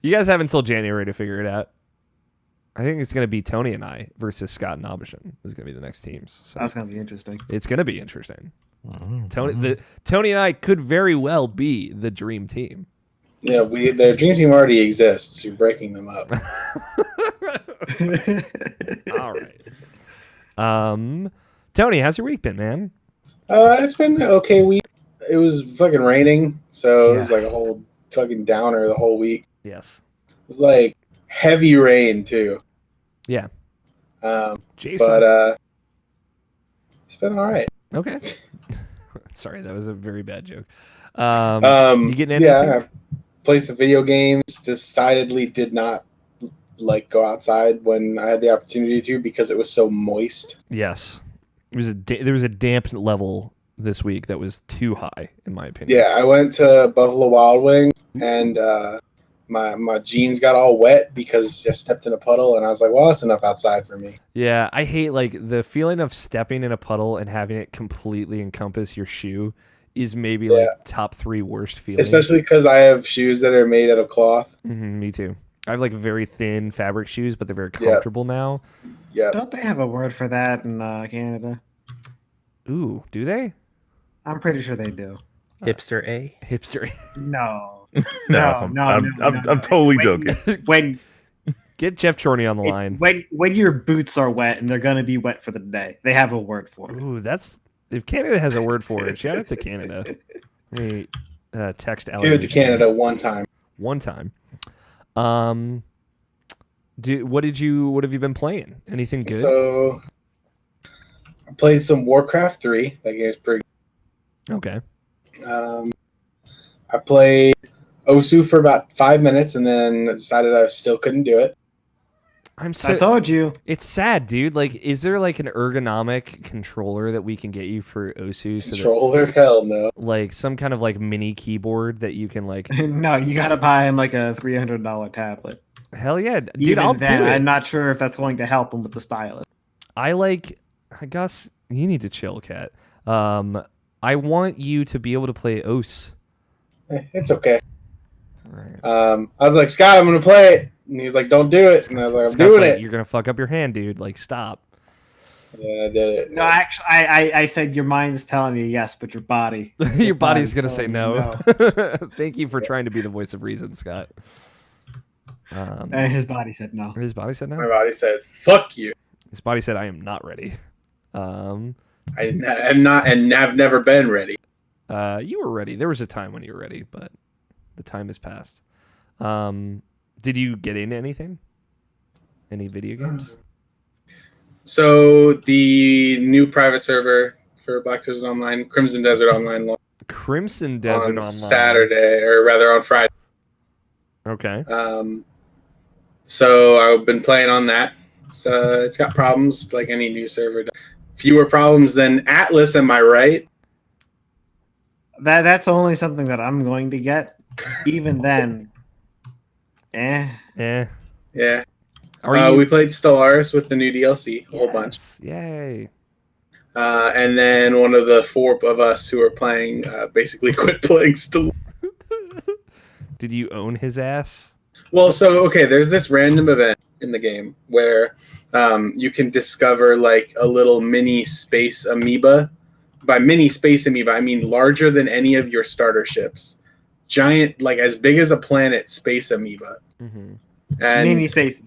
You guys have until January to figure it out. I think it's gonna be Tony and I versus Scott and Abishan. Is gonna be the next teams. So that's gonna be interesting. It's gonna be interesting. Tony and I could very well be the dream team. Yeah, the dream team already exists. You're breaking them up. All right. Tony, how's your week been, man? It's been an okay week. It was fucking raining, so it was like a whole fucking downer the whole week. Yes. It was like heavy rain too. Yeah. Jason. But it's been all right. Okay. Sorry, that was a very bad joke. You getting anything? Yeah. Play some video games. Decidedly did not like go outside when I had the opportunity to because it was so moist. Yes, there was a damp level this week that was too high in my opinion. Yeah, I went to Buffalo Wild Wings and my jeans got all wet because I stepped in a puddle, and I was like, well, that's enough outside for me. Yeah, I hate like the feeling of stepping in a puddle and having it completely encompass your shoe. Is maybe like top 3 worst feelings. Especially because I have shoes that are made out of cloth. Me too. I have like very thin fabric shoes, but they're very comfortable now. Yeah. Don't they have a word for that in Canada? Ooh, do they? I'm pretty sure they do. Hipster A? Hipster A. No. I'm totally joking. When get Jeff Chorney on the line. When your boots are wet and they're gonna be wet for the day, they have a word for it. Ooh, if Canada has a word for it, shout out to Canada. Let me text Alex. Give it to Canada one time. One time. What have you been playing? Anything good? So I played some Warcraft 3. That game is pretty good. Okay. I played Osu for about 5 minutes and then decided I still couldn't do it. I told you. It's sad, dude. Like, is there like an ergonomic controller that we can get you for Osu? Controller? Hell no. Like some kind of like mini keyboard that you can like. No, you gotta buy him like a $300 tablet. Hell yeah, dude! Even I'll then, do it. I'm not sure if that's going to help him with the stylus. I guess you need to chill, Kat. I want you to be able to play Os It's okay. Right. I was like, Scott, I'm gonna play it, and he's like, don't do it, and I was like, I'm Scott's doing like, it. You're gonna fuck up your hand, dude. Like, stop. Yeah, I did it. No, actually, I said your mind's telling you yes, but your body. Your body's gonna say telling no. you Thank you for trying to be the voice of reason, Scott. And his body said no. His body said My no. body said, fuck you. His body said, I am not ready. I am not and have never been ready. You were ready. There was a time when you were ready, but the time has passed. Did you get into anything? Any video games? So the new private server for Black Desert Online, Crimson Desert Online, launched Crimson Desert on Online. Saturday, or rather on Friday. Okay. So I've been playing on that. It's got problems like any new server. Fewer problems than Atlas, am I right? That's only something that I'm going to get. Even then, Yeah. Yeah. Are you? We played Stellaris with the new DLC, a whole bunch. Yay. And then one of the four of us who are playing basically quit playing Stellaris. Did you own his ass? Well, so, okay, there's this random event in the game where you can discover like a little mini space amoeba. By mini space amoeba, I mean larger than any of your starter ships. Giant, like as big as a planet space amoeba. Mm-hmm. And, mini space.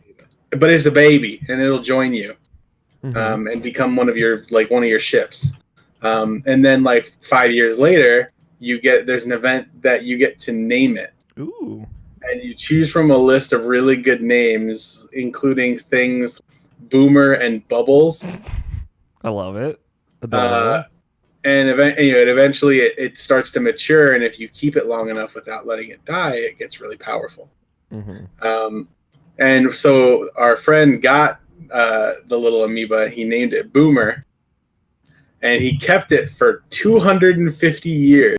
but it's a baby, and it'll join you. Mm-hmm. And become one of your ships. And then like 5 years later, there's an event that you get to name it. Ooh. And you choose from a list of really good names, including things Boomer and Bubbles. I love it. Adorable. And eventually it starts to mature, and if you keep it long enough without letting it die, it gets really powerful. Mm-hmm. And so our friend got the little amoeba. He named it Boomer, and he kept it for 250 years.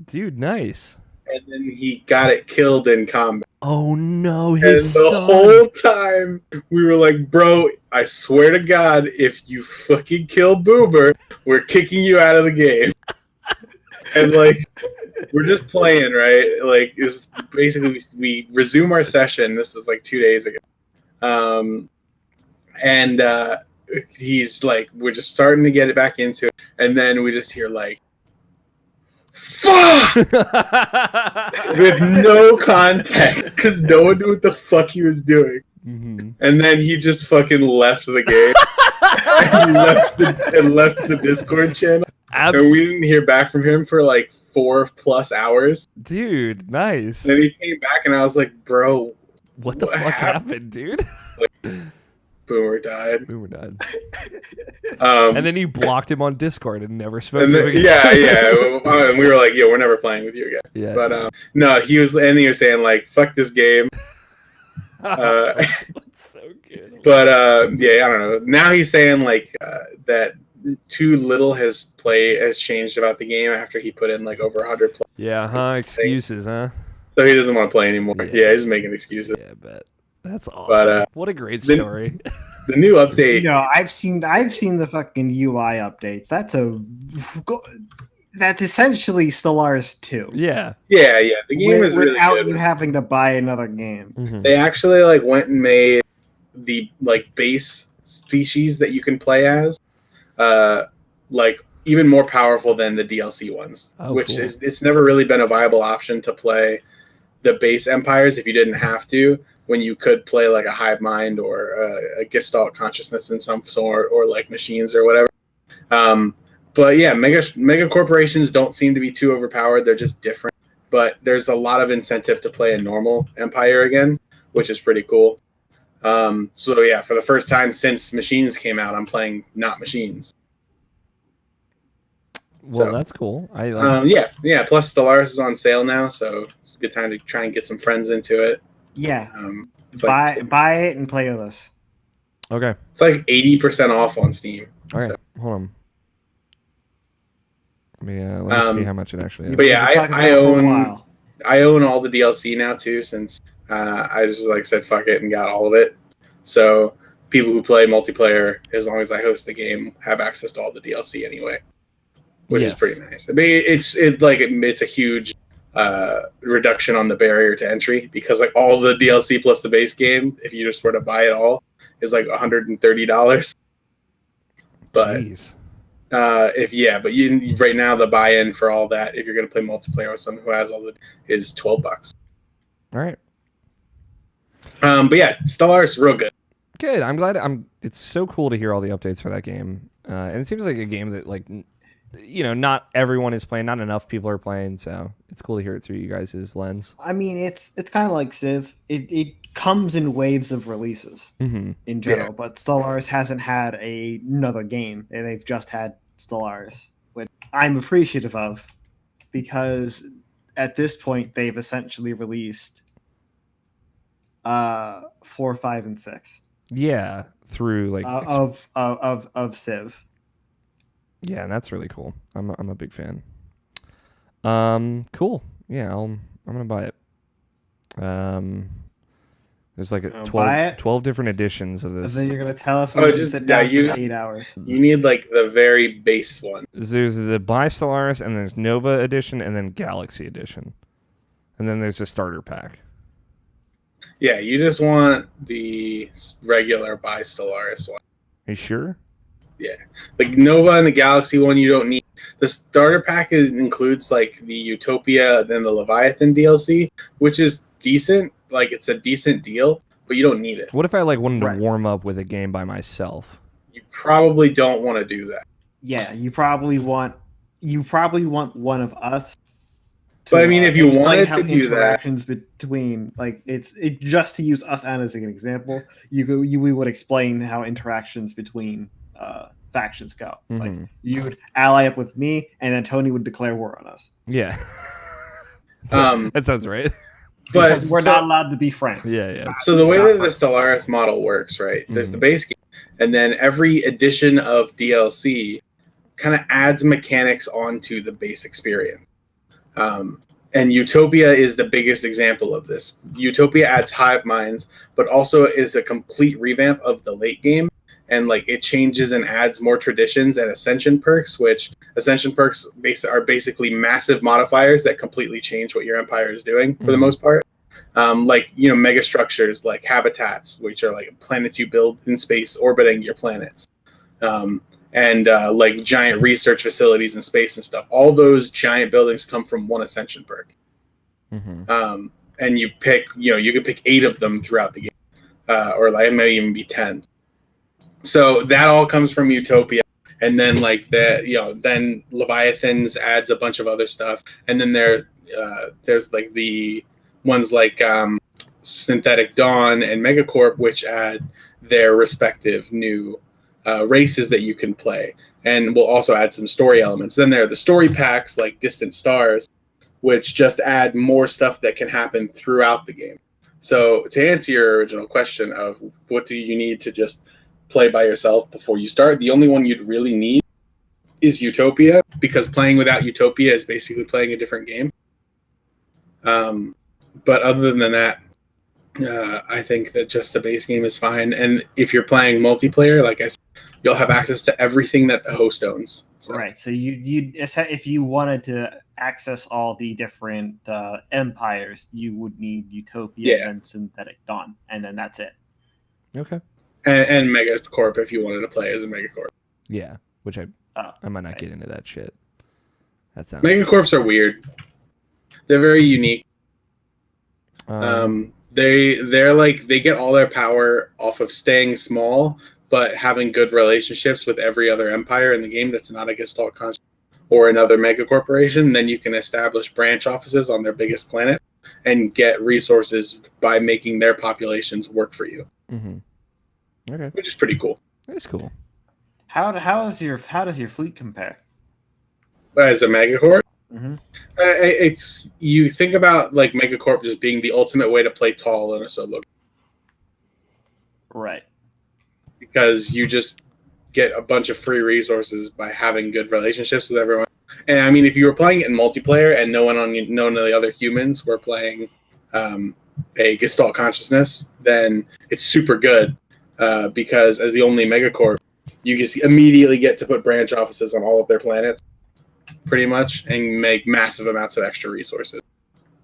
Dude, nice. And then he got it killed in combat. Oh no, And his the son. whole time we were like, bro, I swear to God, if you fucking kill Boomer, we're kicking you out of the game. And like, we're just playing, right? Like, it's basically we resume our session. This was like 2 days ago. And he's like, we're just starting to get it back into it. And then we just hear like, fuck! With no context, because no one knew what the fuck he was doing. Mm-hmm. And then he just fucking left the game. and left the Discord channel. And we didn't hear back from him for like 4+ hours. Dude, nice. And then he came back, and I was like, bro, what the fuck happened, dude? Boomer died. Boomer died. And then you blocked him on Discord and never spoke to him again. Yeah. And we were like, yo, we're never playing with you again. Yeah. But no, he was saying like, fuck this game. That's so good. But yeah, I don't know. Now he's saying like that too little has changed about the game after he put in like over 100 plays. Yeah, excuses, huh? So he doesn't want to play anymore. Yeah. He's making excuses. Yeah, I bet. That's awesome. But, what a great story. The new update. I've seen the fucking UI updates. That's essentially Stellaris 2. Yeah. Yeah. The game is really without good. you having to buy another game. Mm-hmm. They actually like went and made the like base species that you can play as, like even more powerful than the DLC ones. Cool. It's never really been a viable option to play the base empires if you didn't have to. When you could play like a hive mind or a Gestalt consciousness in some sort, or like machines or whatever. But yeah, mega corporations don't seem to be too overpowered. They're just different. But there's a lot of incentive to play a normal empire again, which is pretty cool. So yeah, for the first time since machines came out, I'm playing not machines. Well, that's cool. Yeah. Plus Stellaris is on sale now, so it's a good time to try and get some friends into it. Yeah. Like, buy it and play with us. Okay. It's like 80% off on Steam. All right. So. Hold on. Let me see how much it actually is. But yeah, I own all the DLC now too, since I just like said fuck it and got all of it. So people who play multiplayer, as long as I host the game, have access to all the DLC anyway, which is pretty nice. I mean, it's a huge reduction on the barrier to entry, because like all the DLC plus the base game, if you just were to buy it all, is like $130. But Jeez. but you right now the buy-in for all that, if you're going to play multiplayer with someone who has all the, is $12. All right. But yeah, Stellaris real good. Good. I'm glad. It's so cool to hear all the updates for that game, and it seems like a game that like, not everyone is playing, not enough people are playing, so it's cool to hear it through you guys' lens. I mean, it's kind of like Civ. It comes in waves of releases in general, but Stellaris hasn't had another game. They've just had Stellaris, which I'm appreciative of, because at this point they've essentially released 4, 5, and 6. Yeah, through like of Civ. Yeah, and that's really cool. I'm a big fan. Cool. Yeah, I'm gonna buy it. There's like 12 different editions of this. And then you're gonna tell us when you sit down for 8 hours. You need like the very base one. There's the Buy Stellaris, and there's Nova edition, and then Galaxy edition, and then there's a starter pack. Yeah, you just want the regular Buy Stellaris one. Are you sure? Yeah, like Nova and the Galaxy one, you don't need. The starter pack includes like the Utopia and the Leviathan DLC, which is decent. Like it's a decent deal, but you don't need it. What if I like wanted to warm up with a game by myself? You probably don't want to do that. Yeah, you probably want one of us. But I mean, if you wanted to do that, interactions between it's just to use us as an example, we would explain how interactions between factions go. Like you would ally up with me, and then Tony would declare war on us. Yeah, that sounds right. Because we're not allowed to be friends. Yeah. So the way that the Stellaris model works, right? There's the base game, and then every edition of DLC kind of adds mechanics onto the base experience. And Utopia is the biggest example of this. Utopia adds hive minds, but also is a complete revamp of the late game. And like it changes and adds more traditions and ascension perks, which ascension perks are basically massive modifiers that completely change what your empire is doing for the most part. Like, mega structures like habitats, which are like planets you build in space orbiting your planets. And like giant research facilities in space and stuff. All those giant buildings come from one ascension perk. And you pick, you can pick 8 of them throughout the game, or like it may even be 10. So that all comes from Utopia, and then like then Leviathans adds a bunch of other stuff, and then there's like the ones like Synthetic Dawn and Megacorp, which add their respective new races that you can play, and we'll also add some story elements. Then there are the story packs like Distant Stars, which just add more stuff that can happen throughout the game. So to answer your original question of what do you need to just play by yourself before you start, the only one you'd really need is Utopia, because playing without Utopia is basically playing a different game. But other than that, I think that just the base game is fine. And if you're playing multiplayer, like I said, you'll have access to everything that the host owns. So. Right. So you if you wanted to access all the different empires, you would need Utopia and Synthetic Dawn, and then that's it. Okay. And Megacorp if you wanted to play as a Megacorp. Yeah, which I might not get into that shit. That sounds. Megacorps are weird. They're very unique. They're like they get all their power off of staying small, but having good relationships with every other empire in the game that's not a Gestalt conscious or another mega corporation. Then you can establish branch offices on their biggest planet and get resources by making their populations work for you. Okay, which is pretty cool. That's cool. How does your fleet compare? As a Megacorp? It's you think about like Megacorp just being the ultimate way to play tall in a solo. Right. Because you just get a bunch of free resources by having good relationships with everyone. And I mean, if you were playing it in multiplayer and none of the other humans were playing a Gestalt consciousness, then it's super good because as the only Megacorp, you just immediately get to put branch offices on all of their planets, pretty much, and make massive amounts of extra resources.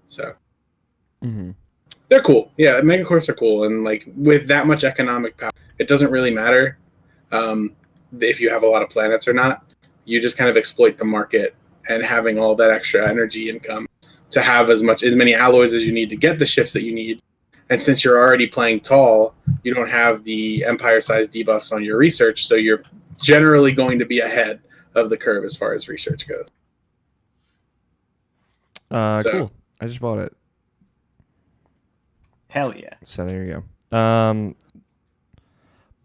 So Mm-hmm. they're cool. Yeah, megacorps are cool, and like with that much economic power, it doesn't really matter if you have a lot of planets or not. You just kind of exploit the market and having all that extra energy income to have as many alloys as you need to get the ships that you need. And since you're already playing tall, you don't have the empire-sized debuffs on your research, so you're generally going to be ahead of the curve as far as research goes. Cool. I just bought it. Hell yeah. So there you go.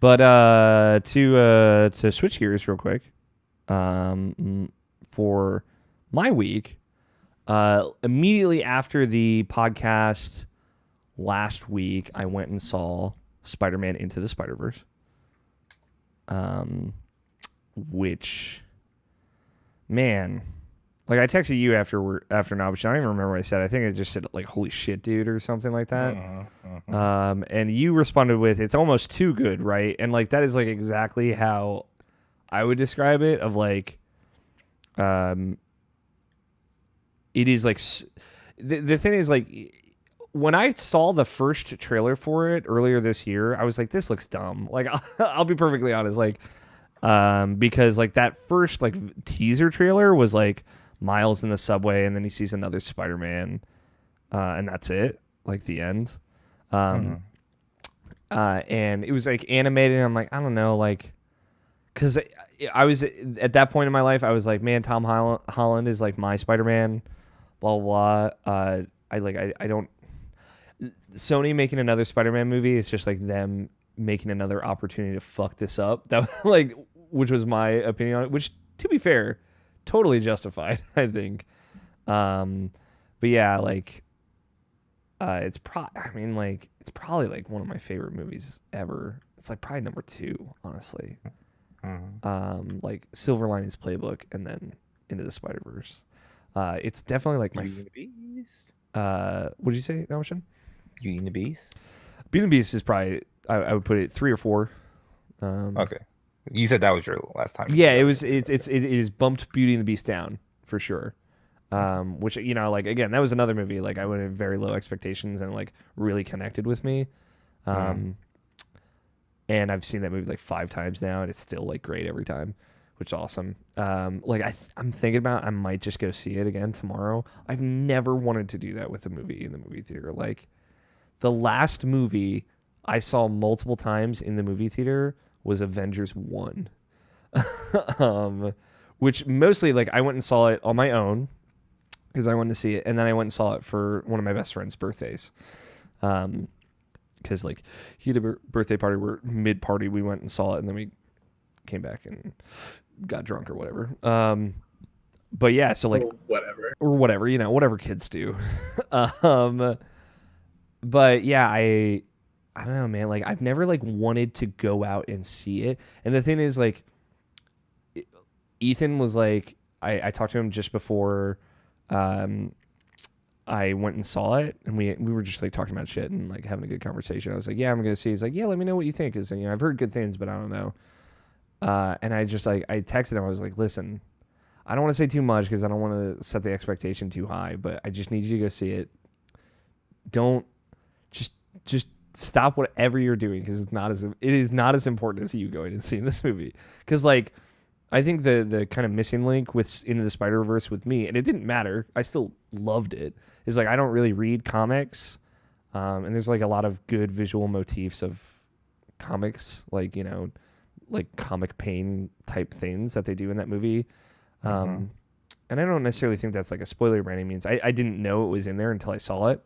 But to switch gears real quick, for my week, immediately after the podcast last week, I went and saw Spider-Man Into the Spider-Verse. Which, man, like I texted you after now, but I don't even remember what I said. I think I just said like "holy shit, dude" or something like that. And you responded with "it's almost too good," right? And like that is like exactly how I would describe it. Of like, it is like the thing is like when I saw the first trailer for it earlier this year, I was like, this looks dumb. Like I'll be perfectly honest, like because like that first like teaser trailer was like Miles in the subway, and then he sees another Spider-Man, and that's it, like the end. And it was like animated, and I'm like, I don't know, like, because I was at that point in my life, I was like, man, Tom Holland is like my Spider-Man, blah blah blah. I don't. Sony making another Spider-Man movie, it's just like them making another opportunity to fuck this up. That like, which was my opinion on it, which to be fair, totally justified, I think. But yeah, like, it's probably like one of my favorite movies ever. It's like probably number 2, honestly. Like Silver Linings Playbook, and then Into the Spider-Verse. It's definitely like my. What did you say, Namishan? Beauty and the Beast. Beauty and the Beast is probably I would put it 3 or 4. Okay, you said that was your last time. Yeah, it was. It is bumped Beauty and the Beast down for sure. Which, you know, like again, that was another movie like I went in very low expectations and like really connected with me. And I've seen that movie like 5 times now, and it's still like great every time, which is awesome. Like I'm thinking about I might just go see it again tomorrow. I've never wanted to do that with a movie in the movie theater. Like the last movie I saw multiple times in the movie theater was Avengers 1. Which mostly like I went and saw it on my own because I wanted to see it, and then I went and saw it for one of my best friend's birthdays. Because like he had a birthday party where mid-party we went and saw it, and then we came back and got drunk or whatever. But yeah, so like or whatever, you know, whatever kids do. But yeah, I don't know, man. Like I've never like wanted to go out and see it, and the thing is like, Ethan was like, I talked to him just before, I went and saw it, and we were just like talking about shit and like having a good conversation. I was like, yeah, I'm gonna see. He's like, yeah, let me know what you think. Cause you know I've heard good things, but I don't know. And I just like I texted him. I was like, listen, I don't want to say too much because I don't want to set the expectation too high, but I just need you to go see it. Don't just stop whatever you're doing because it is not as important as you going and seeing this movie. Because like I think the kind of missing link with Into the Spider-Verse with me, and it didn't matter, I still loved it, is like I don't really read comics, and there's like a lot of good visual motifs of comics, like, you know, like comic pain type things that they do in that movie. And I don't necessarily think that's like a spoiler by any means. I didn't know it was in there until I saw it,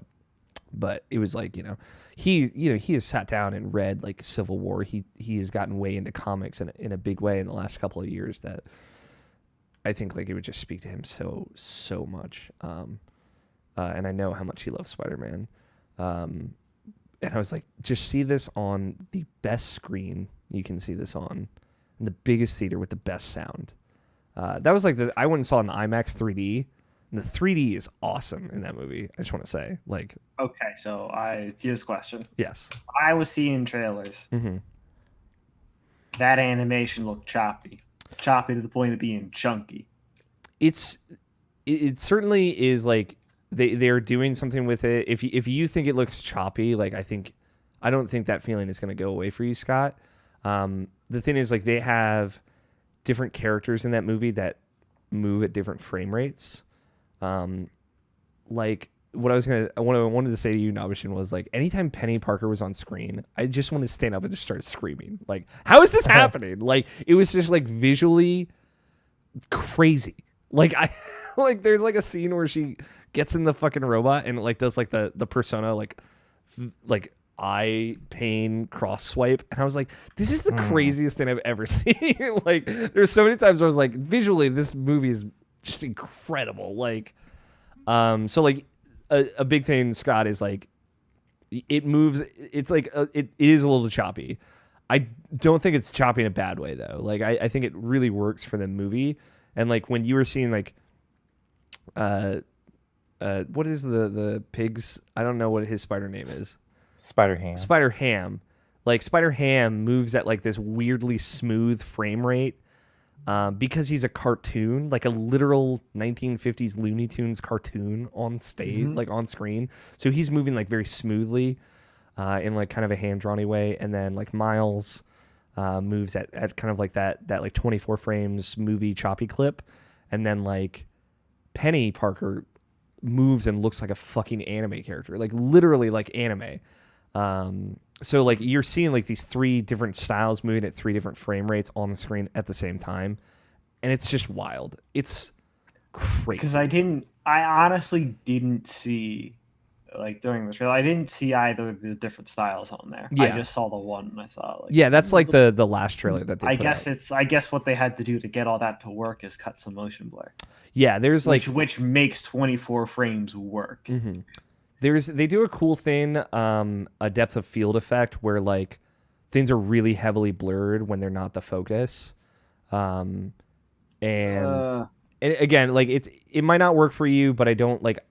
but it was like, you know, he has sat down and read like Civil War. He has gotten way into comics in a big way in the last couple of years that I think like it would just speak to him so much. And I know how much he loves Spider-Man. And I was like, just see this on the best screen you can see this on, in the biggest theater with the best sound. That was like I went and saw an IMAX 3D. And the 3D is awesome in that movie. I just want to say, like, okay, so here's a question. Yes, I was seeing trailers. Mm-hmm. That animation looked choppy to the point of being chunky. It certainly is like they're doing something with it. If you think it looks choppy, like I don't think that feeling is going to go away for you, Scott. The thing is, like, they have different characters in that movie that move at different frame rates. Like what I wanted to say to you, Nabishin, was like anytime Penny Parker was on screen, I just wanted to stand up and just start screaming. Like, how is this happening? Like, it was just like visually crazy. Like like there's like a scene where she gets in the fucking robot and it like does like the persona like eye pain cross swipe, and I was like, this is the craziest thing I've ever seen. Like, there's so many times where I was like, visually this movie is just incredible. Like, so like a big thing, Scott, is like it moves. It's like it is a little choppy. I don't think it's choppy in a bad way though. Like, I think it really works for the movie. And like when you were seeing like what is the pig's, I don't know what his spider name is. Spider Ham. Like, Spider Ham moves at like this weirdly smooth frame rate because he's a cartoon, like a literal 1950s Looney Tunes cartoon on stage, like on screen. So he's moving like very smoothly in like kind of a hand-drawn-y way. And then like Miles moves at kind of like that like 24 frames movie choppy clip. And then like Penny Parker moves and looks like a fucking anime character, like literally like anime. So like you're seeing like these three different styles moving at three different frame rates on the screen at the same time, and it's just wild. It's crazy. Because I honestly didn't see, like during the trailer, I didn't see either of the different styles on there. Yeah. I just saw the one and I saw like, yeah, that's like the last trailer that they put out. I guess what they had to do to get all that to work is cut some motion blur. Yeah, there's like which makes 24 frames work. Mm-hmm. They do a cool thing, a depth of field effect where like things are really heavily blurred when they're not the focus. And again, like it might not work for you, but I don't like,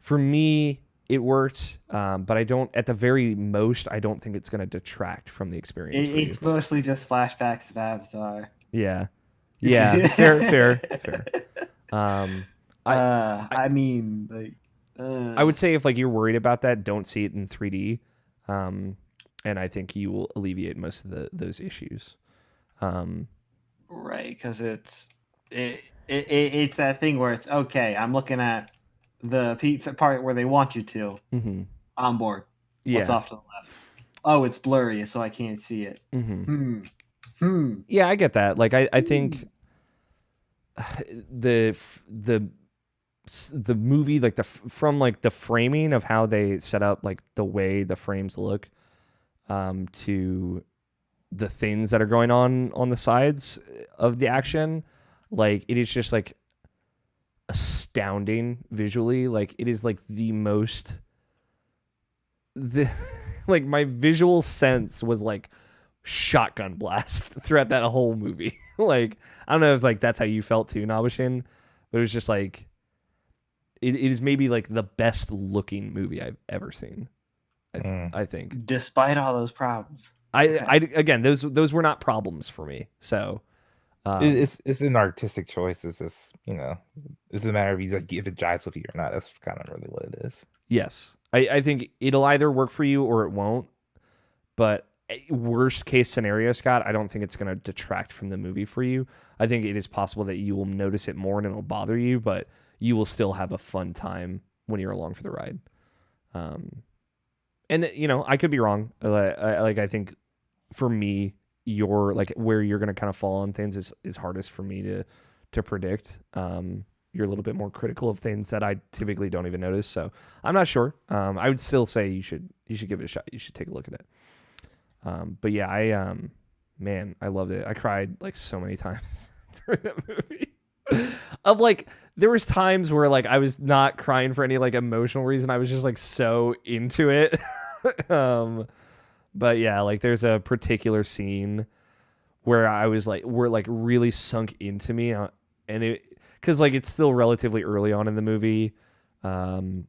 for me it worked. But I don't, at the very most, I don't think it's going to detract from the experience. It's mostly just flashbacks of Avatar. Yeah. Fair. I mean, like, I would say if like you're worried about that, don't see it in 3D, and I think you will alleviate most of those issues. Right, because it's that thing where it's okay. I'm looking at the part where they want you to. Mm-hmm. On board. Yeah. What's off to the left? Oh, it's blurry, so I can't see it. Mm-hmm. Yeah, I get that. Like I think the movie, like from like the framing of how they set up like the way the frames look to the things that are going on the sides of the action, like it is just like astounding visually. Like it is like the most like my visual sense was like shotgun blast throughout that whole movie. Like I don't know if like that's how you felt too, Nabishin, but it was just like it is maybe like the best looking movie I've ever seen. I think, despite all those problems. I again, those were not problems for me. So it's an artistic choice. It's just, it's a matter of if it jives with you or not. That's kind of really what it is. Yes, I think it'll either work for you or it won't. But worst case scenario, Scott, I don't think it's going to detract from the movie for you. I think it is possible that you will notice it more and it'll bother you, but you will still have a fun time when you're along for the ride. And I could be wrong. I think for me, your like where you're going to kind of fall on things is hardest for me to predict. You're a little bit more critical of things that I typically don't even notice. So I'm not sure. I would still say you should give it a shot. You should take a look at it. But yeah, I loved it. I cried like so many times during that movie. Of like, there was times where like I was not crying for any like emotional reason. I was just like so into it. But yeah, like there's a particular scene where I was like, really sunk into me, and it, because like it's still relatively early on in the movie, and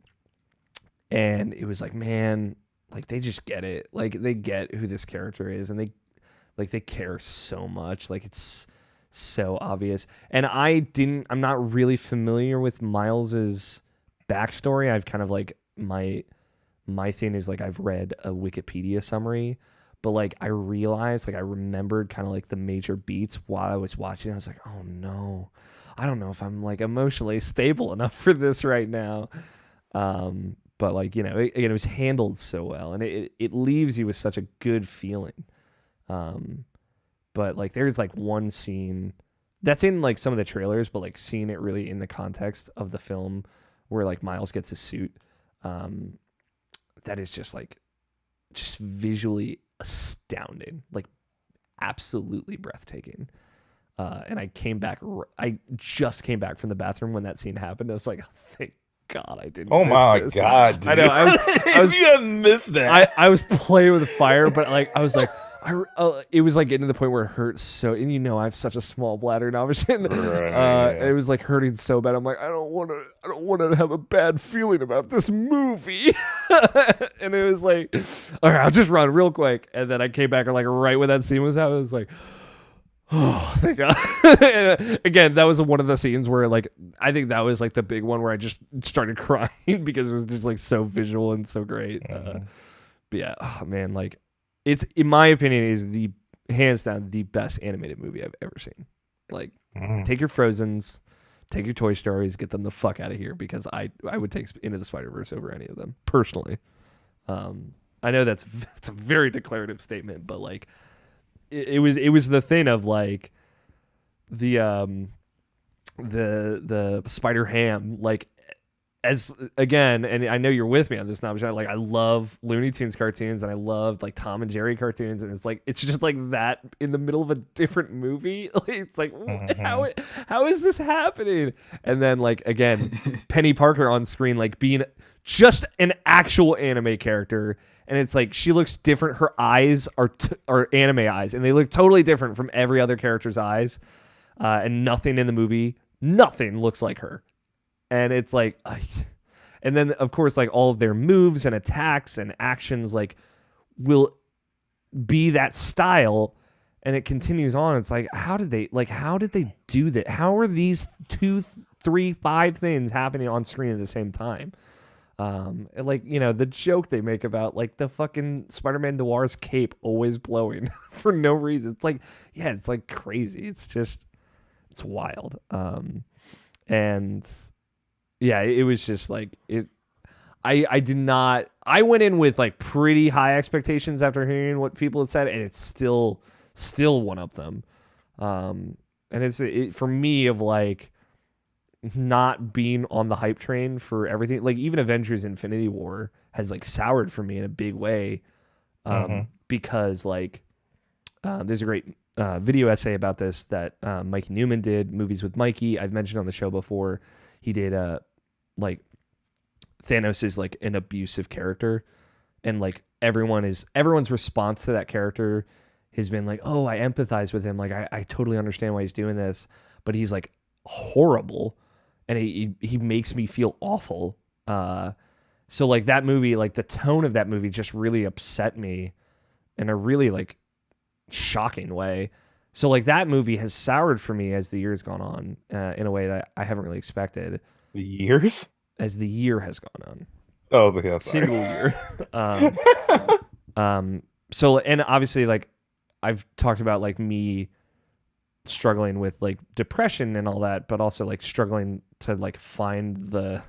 it was like, man, like they just get it. Like they get who this character is, and they care so much. Like it's so obvious. And I'm not really familiar with Miles's backstory, I've kind of like my thing is like I've read a Wikipedia summary, but like I realized, like I remembered kind of like the major beats while I was watching. I was like, oh no, I don't know if I'm like emotionally stable enough for this right now. But like, you know, it was handled so well, and it leaves you with such a good feeling. But like there's like one scene that's in like some of the trailers, but like seeing it really in the context of the film where like Miles gets his suit, that is just visually astounding, like absolutely breathtaking. And I just came back from the bathroom when that scene happened. I was like, oh, thank God I didn't. Oh miss my this. God, dude. I know. I was you haven't missed that. I was playing with the fire, but like I was like, it was like getting to the point where it hurt so, and you know I have such a small bladder now, it was like hurting so bad. I'm like, I don't want to have a bad feeling about this movie, and it was like, all right, I'll just run real quick, and then I came back and like right when that scene was out, I was like, oh, thank God. And again, that was one of the scenes where like I think that was like the big one where I just started crying because it was just like so visual and so great. But yeah, oh man, like it's, in my opinion, is the hands down the best animated movie I've ever seen. Like take your Frozens, take your Toy Stories, get them the fuck out of here, because I would take Into the Spider-Verse over any of them personally. I know it's a very declarative statement, but like it was the thing of like the Spider Ham, like, as again, and I know you're with me on this now, but like I love Looney Tunes cartoons and I love like Tom and Jerry cartoons, and it's just like that in the middle of a different movie. Like, it's like how is this happening? And then like again, Penny Parker on screen like being just an actual anime character, and it's like she looks different. Her eyes are anime eyes, and they look totally different from every other character's eyes, and nothing in the movie, nothing looks like her. And it's like, and then of course, like all of their moves and attacks and actions, like will be that style, and it continues on. It's like, how did they do that? How are these 2, 3, 5 things happening on screen at the same time? And like, you know, the joke they make about like the fucking Spider-Man Noir's cape always blowing for no reason. It's like, yeah, it's like crazy. It's wild. And yeah, it was just like it. I went in with like pretty high expectations after hearing what people had said, and it's still one of them. And it's for me of like not being on the hype train for everything. Like even Avengers Infinity War has like soured for me in a big way, because like there's a great video essay about this that Mikey Newman did, Movies with Mikey. I've mentioned on the show before. He did like Thanos is like an abusive character, and like everyone's response to that character has been like, oh, I empathize with him, like I totally understand why he's doing this, but he's like horrible, and he makes me feel awful. So like that movie, like the tone of that movie just really upset me in a really like shocking way. So like that movie has soured for me as the years gone on, in a way that I haven't really expected. The years? As the year has gone on. Oh, yeah, sorry. Single year. So, and obviously like I've talked about like me struggling with like depression and all that, but also like struggling to like find the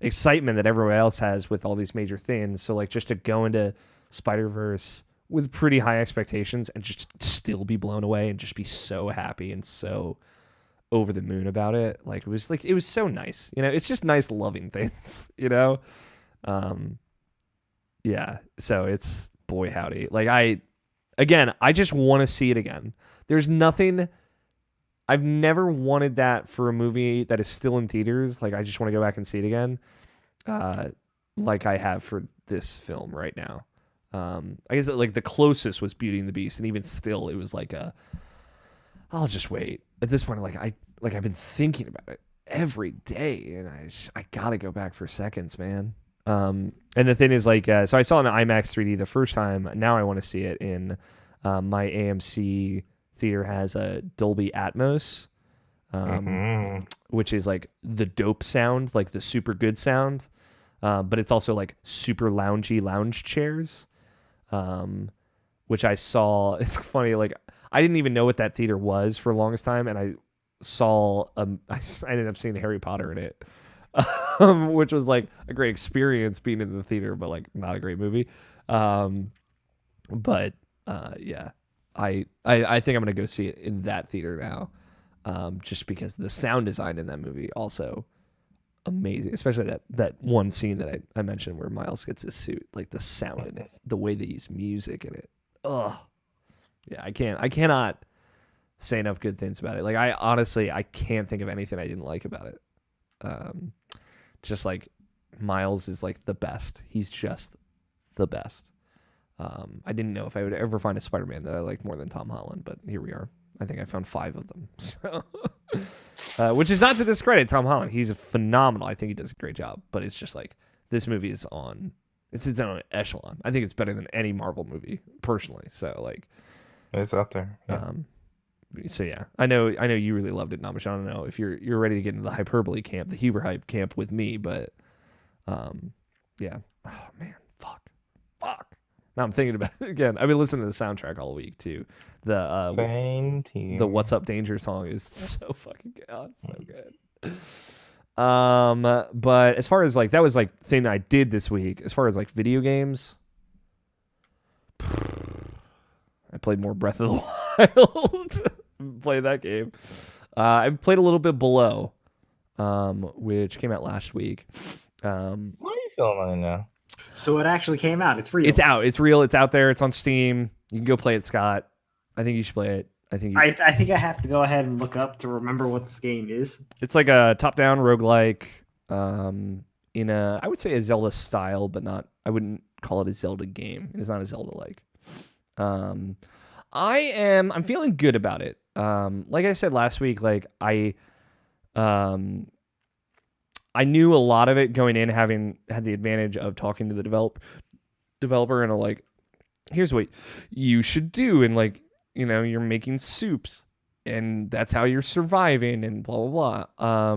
excitement that everyone else has with all these major things. So like just to go into Spider-Verse with pretty high expectations and just still be blown away and just be so happy and so over the moon about it. Like it was so nice, you know, it's just nice loving things, you know? Yeah. So it's, boy, howdy. Like I just want to see it again. There's nothing, I've never wanted that for a movie that is still in theaters. Like I just want to go back and see it again. Like I have for this film right now. I guess like the closest was Beauty and the Beast, and even still, it was like I'll just wait. At this point, I've been thinking about it every day, and I gotta go back for seconds, man. And the thing is, like, so I saw it in IMAX 3D the first time. Now I want to see it in my AMC theater has a Dolby Atmos which is like the dope sound, like the super good sound. But it's also like super loungy lounge chairs, which I saw. It's funny, like I didn't even know what that theater was for the longest time, and I saw I ended up seeing Harry Potter in it, which was like a great experience being in the theater, but like not a great movie. But yeah, I think I'm gonna go see it in that theater now, just because the sound design in that movie also amazing, especially that one scene that I mentioned where Miles gets his suit, like the sound in it, the way they use music in it. Ugh. Yeah, I cannot say enough good things about it. Like I can't think of anything I didn't like about it. Just like Miles is like the best. He's just the best. I didn't know if I would ever find a Spider-Man that I like more than Tom Holland, but here we are. I think I found 5 of them. So, which is not to discredit Tom Holland. He's phenomenal. I think he does a great job. But it's just like this movie is it's its own echelon. I think it's better than any Marvel movie, personally. So like, it's up there. Yeah. So yeah, I know you really loved it, Namish. I don't know if you're ready to get into the hyperbole camp, the Huber hype camp with me, but yeah. Oh man, fuck. Now I'm thinking about it again. I've been listening to the soundtrack all week too. The Same team. The "What's Up Danger" song is so fucking good. Oh, it's so good. But as far as like that was like thing I did this week. As far as like video games, I played more Breath of the Wild. Played that game. I played a little bit Below, which came out last week. What are you feeling right now? So it actually came out. It's real. It's out. It's real. It's out there. It's on Steam. You can go play it, Scott. I think you should play it. I think I have to go ahead and look up to remember what this game is. It's like a top-down roguelike, in I would say a Zelda style, but not. I wouldn't call it a Zelda game. It is not a Zelda-like. I'm feeling good about it. Like I said last week, like I knew a lot of it going in, having had the advantage of talking to the developer and like, here's what you should do, and like, you know, you're making soups and that's how you're surviving and blah blah blah.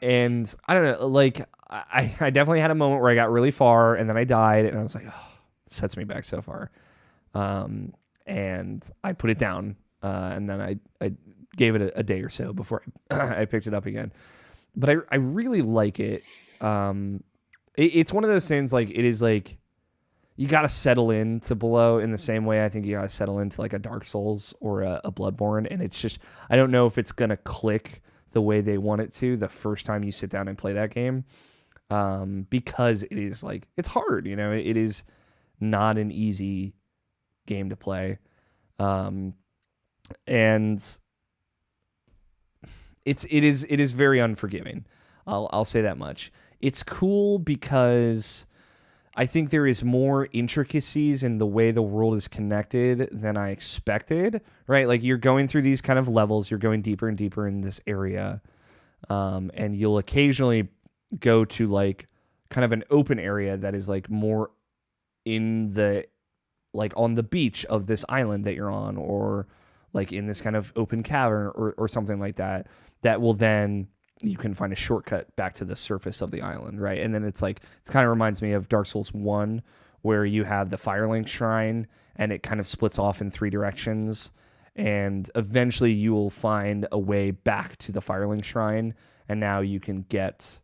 And I don't know, like I definitely had a moment where I got really far and then I died and I was like, oh, sets me back so far. And I put it down, and then I gave it a day or so before I picked it up again. But I really like it. It's one of those things, like, it is like you got to settle into Below in the same way I think you got to settle into like a Dark Souls or a Bloodborne. And it's just, I don't know if it's going to click the way they want it to the first time you sit down and play that game. Because it is like, it's hard, you know, it is not an easy game to play. And it is very unforgiving. I'll say that much. It's cool because I think there is more intricacies in the way the world is connected than I expected, right? Like you're going through these kind of levels, you're going deeper and deeper in this area. And you'll occasionally go to like kind of an open area that is like more in the, like on the beach of this island that you're on, or like in this kind of open cavern or something like that, that will then, you can find a shortcut back to the surface of the island, right? And then it's like, it kind of reminds me of Dark Souls 1, where you have the Firelink Shrine, and it kind of splits off in 3 directions, and eventually you will find a way back to the Firelink Shrine, and now you can get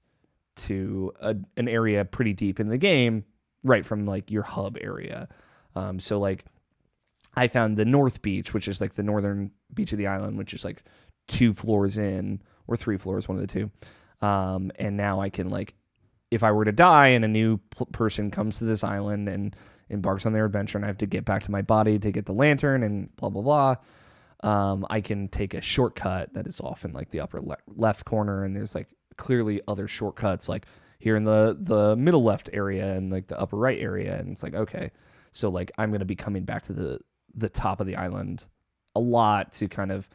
to an area pretty deep in the game, right from like your hub area. So like, I found the North Beach, which is like the northern beach of the island, which is like 2 floors in, or 3 floors, one of the 2. And now I can, like, if I were to die and a new person comes to this island and embarks on their adventure and I have to get back to my body to get the lantern and blah, blah, blah, I can take a shortcut that is off in like the upper left corner. And there's like clearly other shortcuts, like here in the middle left area and like the upper right area. And it's like, okay, so like I'm going to be coming back to the top of the island a lot to kind of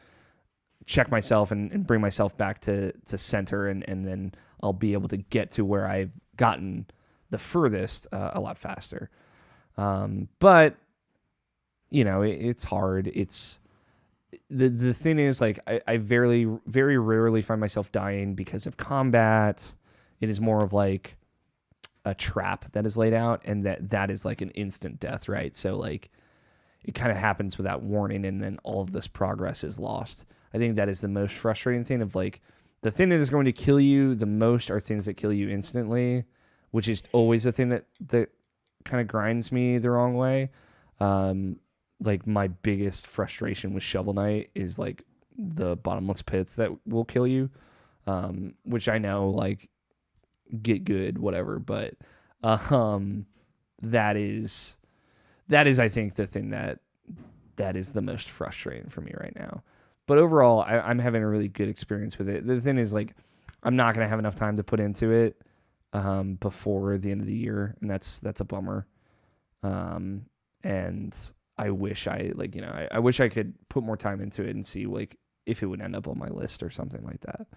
check myself and bring myself back to center, and then I'll be able to get to where I've gotten the furthest a lot faster. But you know, it's hard. the thing is, like, I very rarely find myself dying because of combat. It is more of like a trap that is laid out, and that is like an instant death, right? So like it kind of happens without warning, and then all of this progress is lost. I think that is the most frustrating thing of like the thing that is going to kill you the most are things that kill you instantly, which is always the thing that kind of grinds me the wrong way. Like my biggest frustration with Shovel Knight is like the bottomless pits that will kill you, which I know like get good, whatever, but that is I think the thing that is the most frustrating for me right now. But overall, I'm having a really good experience with it. The thing is, like, I'm not gonna have enough time to put into it before the end of the year, and that's a bummer. And I wish I wish I could put more time into it and see like if it would end up on my list or something like that.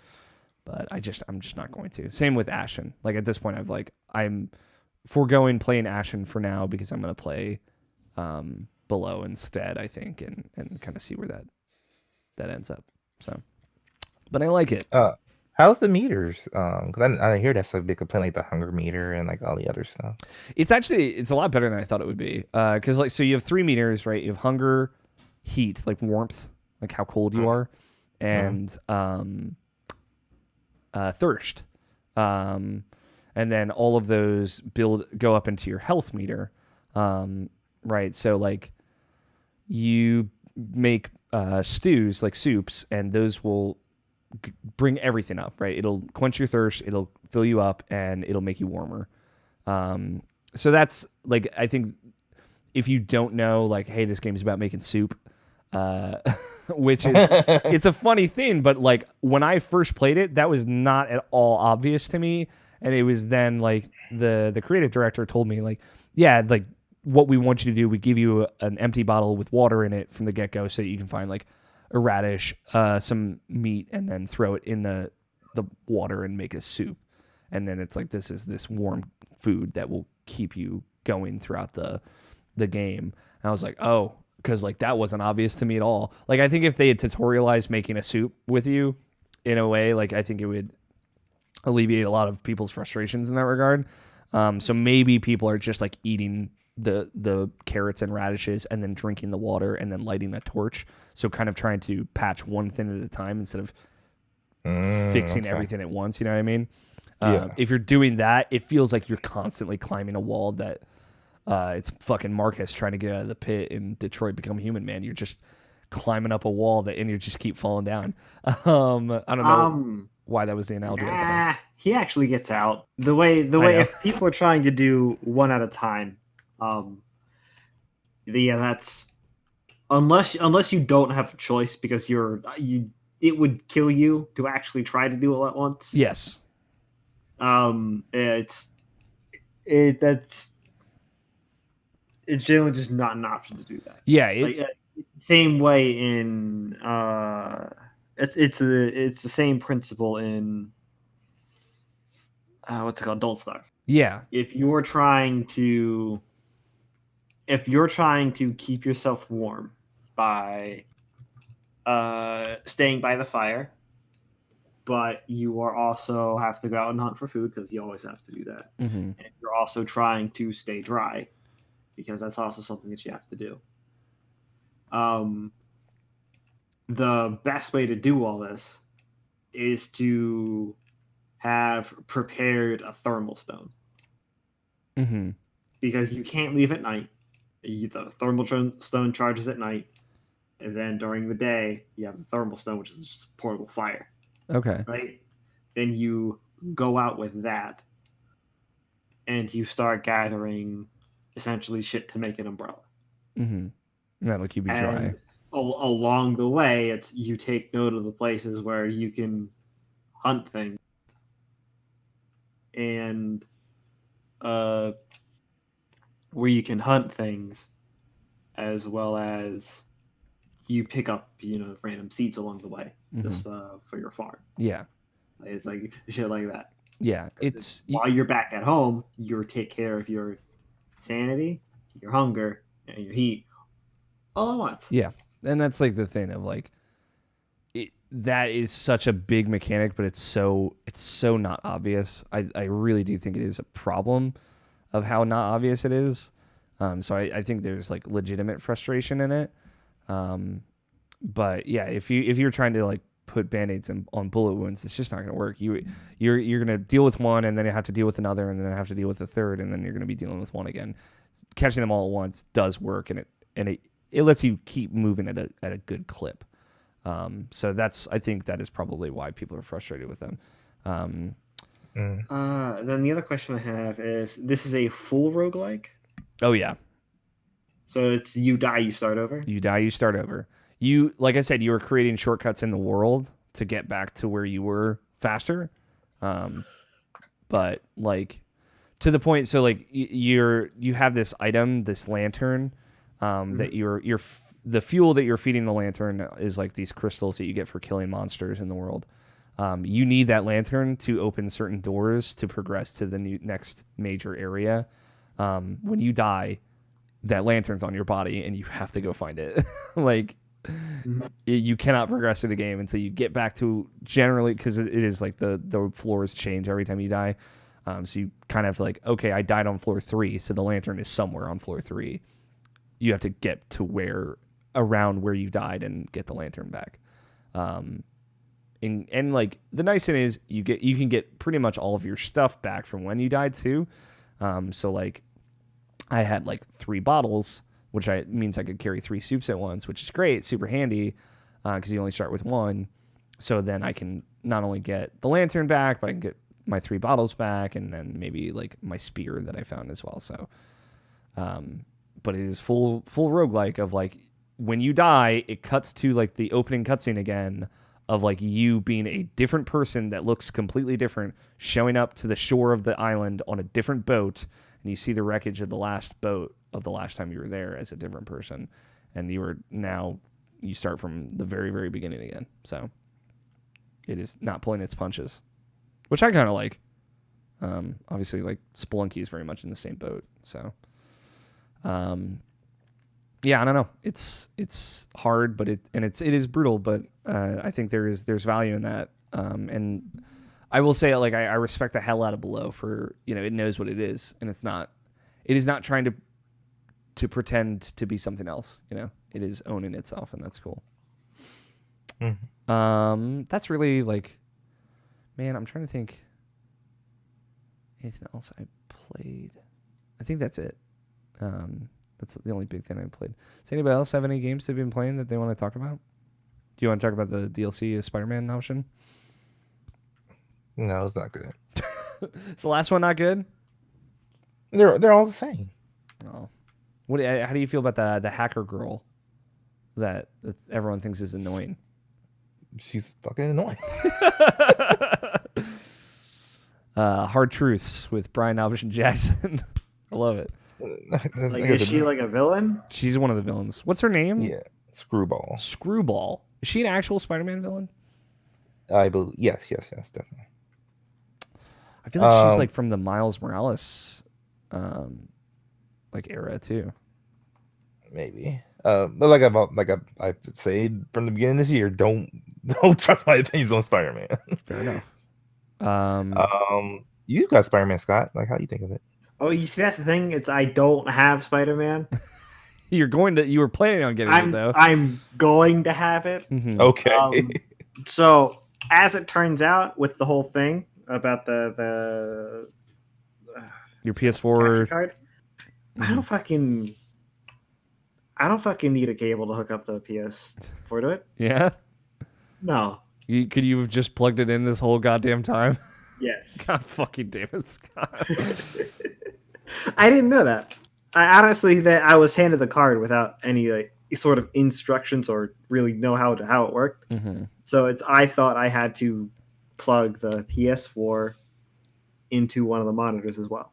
But I'm just not going to. Same with Ashen. Like at this point, I'm foregoing playing Ashen for now because I'm gonna play Below instead, I think, and kind of see where that ends up. So, but I like it. How's the meters? Because I hear that's a big complaint, like the hunger meter and like all the other stuff. It's a lot better than I thought it would be. Because like so you have 3 meters, right? You have hunger, heat, like warmth, like how cold you are, and thirst. And then all of those go up into your health meter. Right. So like you make stews, like soups, and those will bring everything up, right? It'll quench your thirst, it'll fill you up, and it'll make you warmer. So that's like, I think if you don't know, like, hey, this game is about making soup, which is it's a funny thing, but like when I first played it, that was not at all obvious to me. And it was then like the creative director told me like, yeah, like what we want you to do, we give you an empty bottle with water in it from the get-go so that you can find like a radish, some meat, and then throw it in the water and make a soup. And then it's like, this is this warm food that will keep you going throughout the game. And I was like, oh, because like that wasn't obvious to me at all. Like I think if they had tutorialized making a soup with you in a way, like I think it would alleviate a lot of people's frustrations in that regard. So maybe people are just like eating the carrots and radishes and then drinking the water and then lighting a torch. So kind of trying to patch one thing at a time instead of fixing everything at once. You know what I mean? If you're doing that, it feels like you're constantly climbing a wall that it's fucking Marcus trying to get out of the pit in Detroit Become Human, man. You're just climbing up a wall and you just keep falling down. I don't know why that was the analogy. He actually gets out. The way if people are trying to do one at a time, that's unless you don't have a choice because it would kill you to actually try to do it all at once. Yes. It's generally just not an option to do that. Yeah. Same way in it's the same principle in what's it called? Don't Starve. Yeah. If you're trying to keep yourself warm by staying by the fire, but you are also have to go out and hunt for food because you always have to do that. Mm-hmm. And you're also trying to stay dry because that's also something that you have to do. The best way to do all this is to have prepared a thermal stone. Mm-hmm. Because you can't leave at night. The thermal stone charges at night, and then during the day you have the thermal stone, which is just a portable fire. Okay. Right? Then you go out with that, and you start gathering essentially shit to make an umbrella. Mm-hmm. And that'll keep you dry. And along the way, you take note of the places where you can hunt things, and where you can hunt things, as well as you pick up random seeds along the way, just for your farm. Yeah, it's like shit like that. Yeah, while you're back at home, you take care of your sanity, your hunger, and your heat all at once. Yeah, And that's like the thing of like, that is such a big mechanic, but it's so not obvious. I really do think it is a problem of how not obvious it is. So I think there's like legitimate frustration in it. But yeah, if you're trying to like put band-aids on bullet wounds, it's just not going to work. You're going to deal with one, and then you have to deal with another, and then have to deal with a third, and then you're going to be dealing with one again. Catching them all at once does work, and it lets you keep moving at a good clip. So I think that is probably why people are frustrated with them. Then the other question I have is, this is a full roguelike? Oh yeah. So it's you die, you start over? You die, you start over. You, like I said, you were creating shortcuts in the world to get back to where you were faster. But like to the point, so like you have this item, this lantern, that the fuel that you're feeding the lantern is like these crystals that you get for killing monsters in the world. You need that lantern to open certain doors to progress to the next major area. When you die, that lantern's on your body and you have to go find it. Like, you cannot progress through the game until you get back to, generally, because it is like the floors change every time you die. So you kind of have to like, okay, I died on floor 3, so the lantern is somewhere on floor 3. You have to get to around where you died and get the lantern back. And like the nice thing is you can get pretty much all of your stuff back from when you died too. So like I had like 3 bottles, which means I could carry 3 soups at once, which is great, super handy, because you only start with 1. So then I can not only get the lantern back, but I can get my 3 bottles back, and then maybe like my spear that I found as well. So, but it is full roguelike of like, when you die, it cuts to like the opening cutscene again of like you being a different person that looks completely different, showing up to the shore of the island on a different boat, and you see the wreckage of the last boat of the last time you were there as a different person, and you start from the very, very beginning again. So it is not pulling its punches, which I kind of like. Obviously, like Spelunky is very much in the same boat. So, yeah, I don't know. It's hard, but it is brutal. But I think there's value in that. And I will say, like, I respect the hell out of Below for, it knows what it is, and it is not trying to pretend to be something else. It is owning itself, and that's cool. That's really like, man, I'm trying to think anything else I played. I think that's it. That's the only big thing I played. Does anybody else have any games they've been playing that they want to talk about? Do you want to talk about the DLC of Spider-Man option? No, it's not good. Is the last one not good? They're all the same. Oh, how do you feel about the hacker girl that everyone thinks is annoying? She's fucking annoying. Hard Truths with Brian Albertson Jackson. I love it. Like, is she like a villain? She's one of the villains. What's her name? Yeah, Screwball. Screwball. Is she an actual Spider-Man villain? I believe. Yes, definitely. I feel like she's like from the Miles Morales, like era too. Maybe. But like I said from the beginning of this year, don't trust my opinions on Spider-Man. Fair enough. You got Spider-Man, Scott. Like, how do you think of it? Oh, you see, that's the thing. I don't have Spider-Man. You were planning on getting it though. I'm going to have it. Mm-hmm. Okay. So as it turns out, with the whole thing about the your PS4 card, mm-hmm. I don't fucking need a cable to hook up the PS4 to it. Yeah. No. Could you have just plugged it in this whole goddamn time? Yes. God fucking damn it, Scott. I didn't know that. I honestly, that I was handed the card without any like sort of instructions or really know how it worked. Mm-hmm. So I thought I had to plug the PS4 into one of the monitors as well.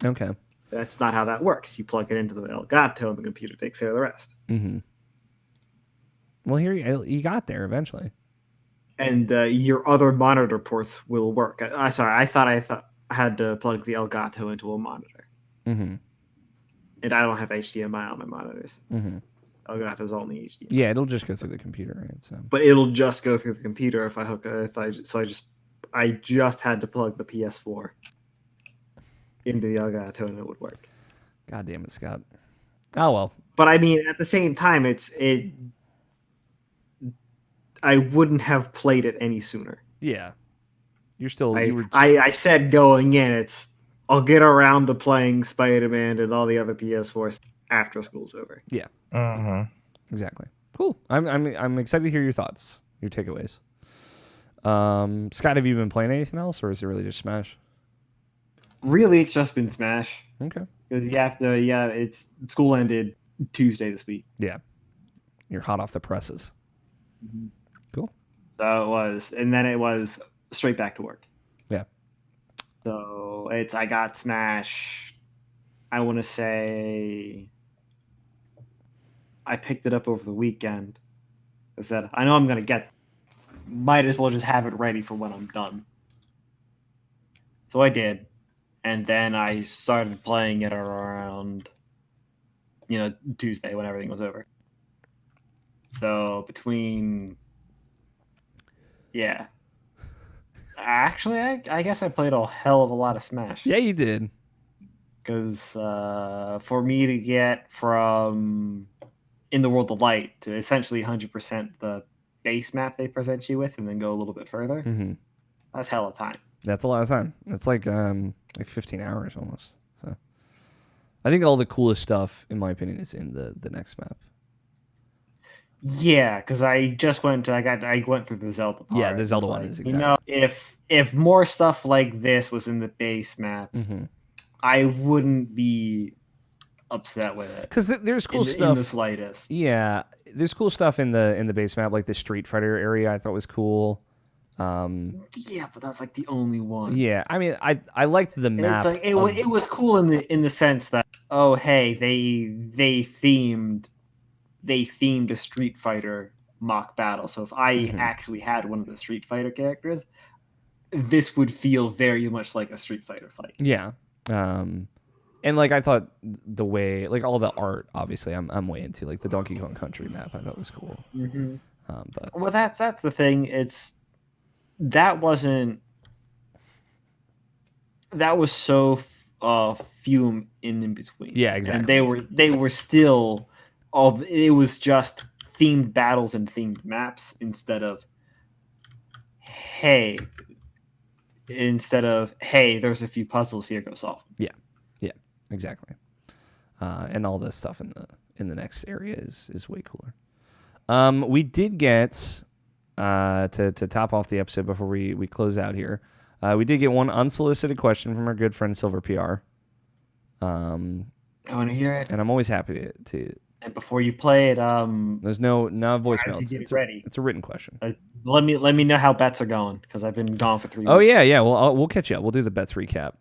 Okay. That's not how that works. You plug it into the Elgato and the computer takes care of the rest. Mm-hmm. Well, here you got there eventually. And your other monitor ports will work. I thought I had to plug the Elgato into a monitor. Mm-hmm. And I don't have HDMI on my monitors. Mm-hmm. Elgato's only HDMI. Yeah, it'll just go through the computer, right? So. But it'll just go through the computer if I just had to plug the PS4 into the Elgato and it would work. God damn it, Scott. Oh well. But I mean, at the same time, I wouldn't have played it any sooner. Yeah. You're still. I said going in, I'll get around to playing Spider-Man and all the other PS4s after school's over. Yeah. Exactly. Cool. I'm excited to hear your thoughts, your takeaways. Scott, have you been playing anything else, or is it really just Smash? Really, it's just been Smash. Okay. Because school ended Tuesday this week. Yeah. You're hot off the presses. Mm-hmm. Cool. So it was, and then it was straight back to work. Yeah. So I got Smash. I want to say I picked it up over the weekend. I said, I know I'm going to might as well just have it ready for when I'm done. So I did. And then I started playing it around, Tuesday when everything was over. So actually, I guess I played a hell of a lot of Smash. Yeah, you did. Because for me to get from In the World of Light to essentially 100% the base map they present you with and then go a little bit further, that's hell of time. That's a lot of time. That's like 15 hours almost. So I think all the coolest stuff, in my opinion, is in the next map. Yeah, because I went through the Zelda part. Yeah, the Zelda one is exactly. If more stuff like this was in the base map, I wouldn't be upset with it. Because there's cool stuff in the slightest. Yeah, there's cool stuff in the base map, like the Street Fighter area. I thought was cool. Yeah, but that's like the only one. Yeah, I mean, I liked the map. It's like it was cool in the sense that they themed a Street Fighter mock battle. So if I actually had one of the Street Fighter characters, this would feel very much like a Street Fighter fight. Yeah. And like I thought the way, like all the art, obviously I'm way into, like the Donkey Kong Country map. I thought was cool. But well, that's the thing. That was so few in between. Yeah, exactly. And they were still it was just themed battles and themed maps instead of hey, there's a few puzzles here, go solve them. Yeah, exactly. And all this stuff in the next area is way cooler. We did get to top off the episode before we close out here. We did get one unsolicited question from our good friend Silver PR. I want to hear it. And I'm always happy to. And before you play it, there's no voicemail. It's ready. It's a written question. Let me know how bets are going because I've been gone for 3 weeks. Oh yeah. Well, we'll catch you up. We'll do the bets recap.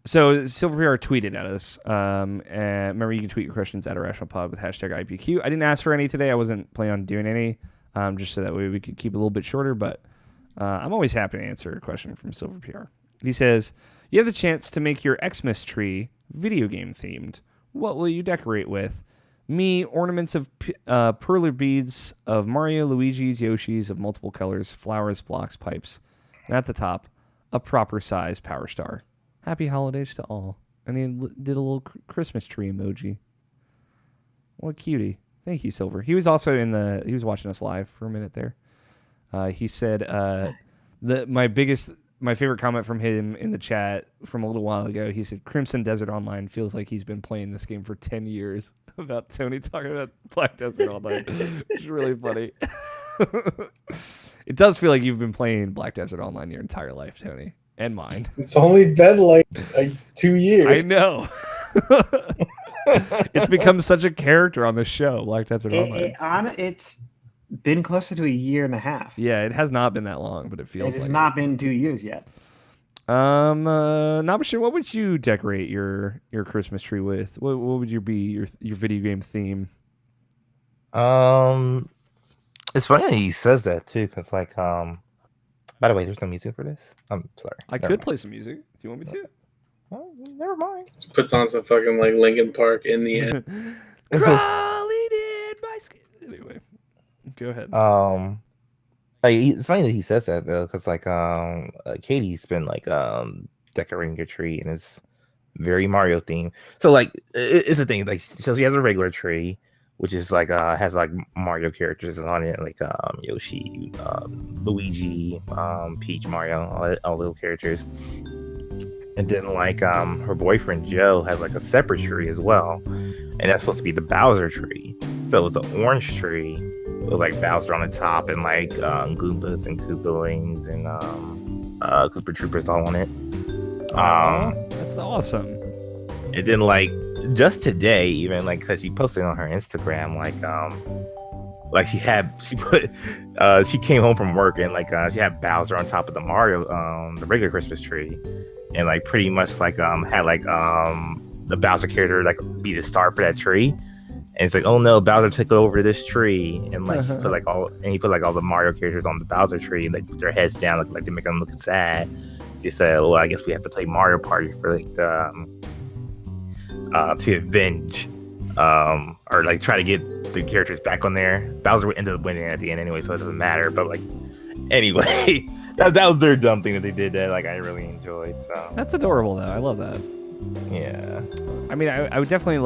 So Silver PR tweeted at us. And remember, you can tweet your questions at @IrrationalPod with #IPQ. I didn't ask for any today. I wasn't planning on doing any, just so that way we could keep it a little bit shorter. But I'm always happy to answer a question from Silver PR. He says, you have the chance to make your Xmas tree video game themed. What will you decorate with? Me, ornaments of perler beads of Mario, Luigi's, Yoshi's of multiple colors, flowers, blocks, pipes. And at the top, a proper size Power Star. Happy holidays to all. And he did a little Christmas tree emoji. What a cutie. Thank you, Silver. He was also he was watching us live for a minute there. He said, my favorite comment from him in the chat from a little while ago, he said, Crimson Desert Online feels like he's been playing this game for 10 years. About Tony talking about Black Desert Online. Which is really funny. It does feel like you've been playing Black Desert Online your entire life, Tony. And mine. It's only been like 2 years. I know. It's become such a character on the show, Black Desert Online. It's been closer to a year and a half. Yeah, it has not been that long, but it feels like it has not been 2 years yet. Nabashin, what would you decorate your Christmas tree with? What would be your video game theme? It's funny that he says that too, because like by the way, there's no music for this. I'm sorry. I could play some music if you want me to. Oh, never mind. Just puts on some fucking like Linkin Park in the end. Crawling in my skin. Anyway, go ahead. It's funny that he says that though, because Katie's been decorating her tree, and it's very Mario themed. So it's a thing. Like, so she has a regular tree, which is has Mario characters on it, like Yoshi, Luigi, Peach, Mario, all little characters. And then her boyfriend Joe has a separate tree as well, and that's supposed to be the Bowser tree. So it's an orange tree with Bowser on the top and Goombas and Koopalings and Koopa Troopers all on it. That's awesome. And then just today, even because she posted on her Instagram, she came home from work and she had Bowser on top of the Mario the regular Christmas tree, and pretty much had the Bowser character be the star for that tree. And it's oh no, Bowser took over this tree, and she put all the Mario characters on the Bowser tree, and they put their heads down, like they make them look sad. She said, "Well, I guess we have to play Mario Party for to avenge or try to get the characters back on there." Bowser ended up winning at the end anyway, so it doesn't matter. But anyway, that was their dumb thing that they did that I really enjoyed. So that's adorable though. I love that. Yeah. I mean, I would definitely